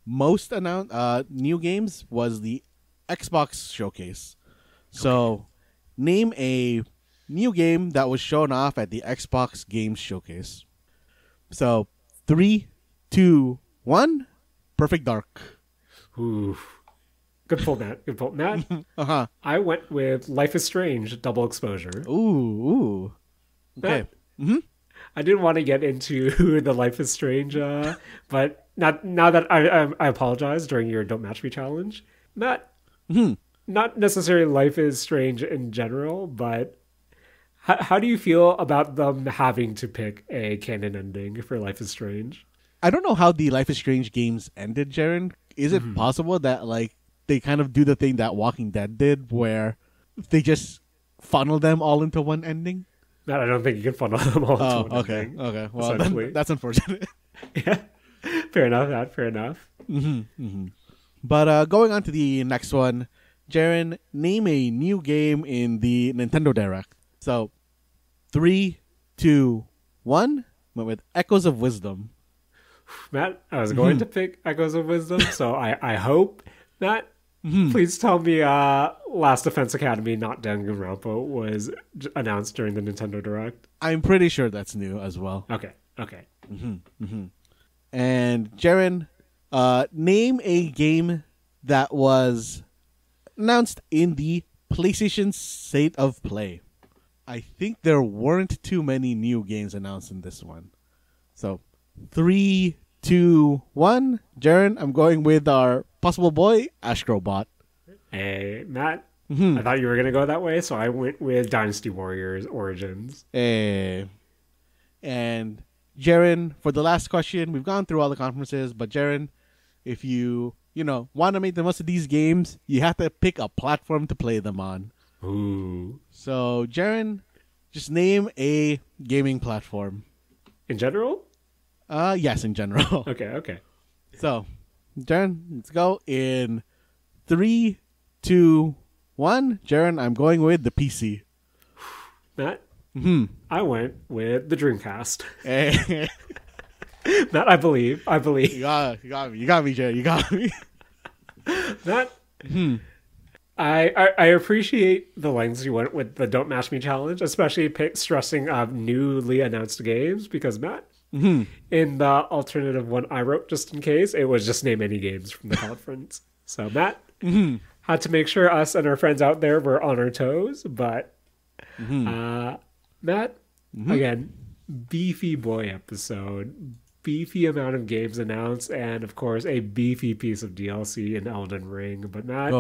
most announced new games was the Xbox showcase. So, name a new game that was shown off at the Xbox Games Showcase. So, 3, 2, 1. Perfect Dark. Ooh. Good pull, Matt. Good pull. Matt, I went with Life is Strange, Double Exposure. Ooh. Okay. Matt, I didn't want to get into the Life is Strange, but now that I apologize during your Don't Match Me challenge. Matt, not necessarily Life is Strange in general, but how do you feel about them having to pick a canon ending for Life is Strange? I don't know how the Life is Strange games ended, Jaren. Is it possible that they kind of do the thing that Walking Dead did, where they just funnel them all into one ending? Matt, I don't think you can funnel them all into one ending. Okay. Well, that's unfortunate. Yeah, fair enough, Matt. Fair enough. But going on to the next one, Jaren, name a new game in the Nintendo Direct. So, 3, 2, 1. Went with Echoes of Wisdom. Matt, I was going to pick Echoes of Wisdom, so I hope, Matt, please tell me Last Defense Academy, not Danganronpa, was announced during the Nintendo Direct. I'm pretty sure that's new as well. Okay. And Jaren, name a game that was announced in the PlayStation State of Play. I think there weren't too many new games announced in this one. So, 3, 2, 1. Jaren, I'm going with our possible boy, Astrobot. Hey, Matt, I thought you were going to go that way, so I went with Dynasty Warriors Origins. And Jaren, for the last question, we've gone through all the conferences, but Jaren, if you want to make the most of these games, you have to pick a platform to play them on. Ooh. So, Jaren, just name a gaming platform. In general? Yes, in general. Okay. So, Jaren, let's go in 3, 2, 1. Jaren, I'm going with the PC. Matt? I went with the Dreamcast. Hey. Matt, I believe. You got me. You got me, Jaren. You got me. Matt, I appreciate the lengths you went with the Don't Match Me challenge, especially stressing newly announced games, because Matt, in the alternative one I wrote just in case, it was just name any games from the conference. So Matt had to make sure us and our friends out there were on our toes, but Matt, again, beefy boy episode, beefy amount of games announced, and of course a beefy piece of DLC in Elden Ring. But Matt,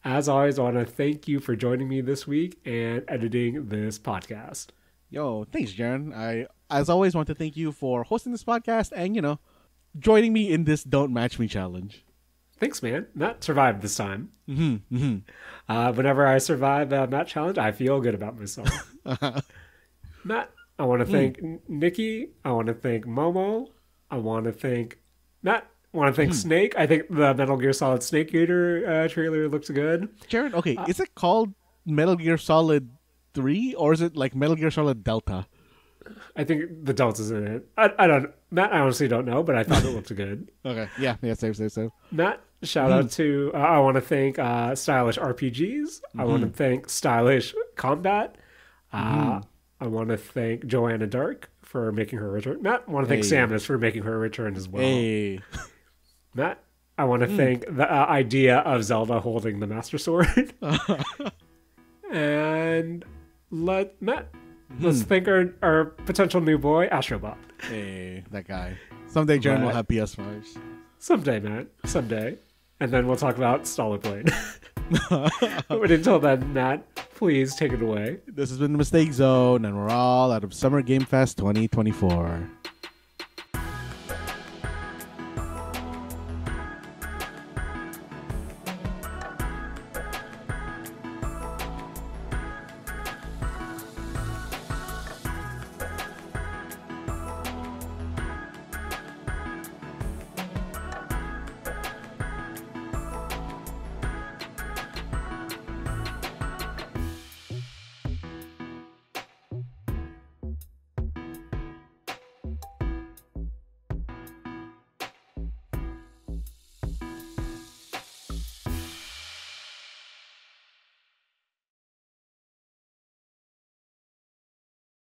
as always, I want to thank you for joining me this week and editing this podcast. Yo, thanks, Jaren. I, as always, want to thank you for hosting this podcast and, joining me in this Don't Match Me challenge. Thanks, man. Matt survived this time. Whenever I survive a Matt challenge, I feel good about myself. Matt, I want to thank Nikki. I want to thank Momo. I want to thank Matt. I want to thank Snake. I think the Metal Gear Solid Snake Eater trailer looks good. Jaren, okay, is it called Metal Gear Solid 3 or is it like Metal Gear Solid Delta? I think the Delta's in it. I don't, Matt, I honestly don't know, but I thought it looked good. Okay, yeah, same. Matt, shout out to, I want to thank Stylish RPGs. I want to thank Stylish Combat. I want to thank Joanna Dark for making her return. Matt, I want to thank Samus for making her return as well. Hey. Matt, I want to thank the idea of Zelda holding the Master Sword. And let's thank our potential new boy, Astrobot. Hey, that guy. Someday Jaren will have PS5s. Someday, Matt. Someday. And then we'll talk about Stellar Blade. But until then, Matt, please take it away. This has been the Mistake Zone, and we're all out of Summer Game Fest 2024.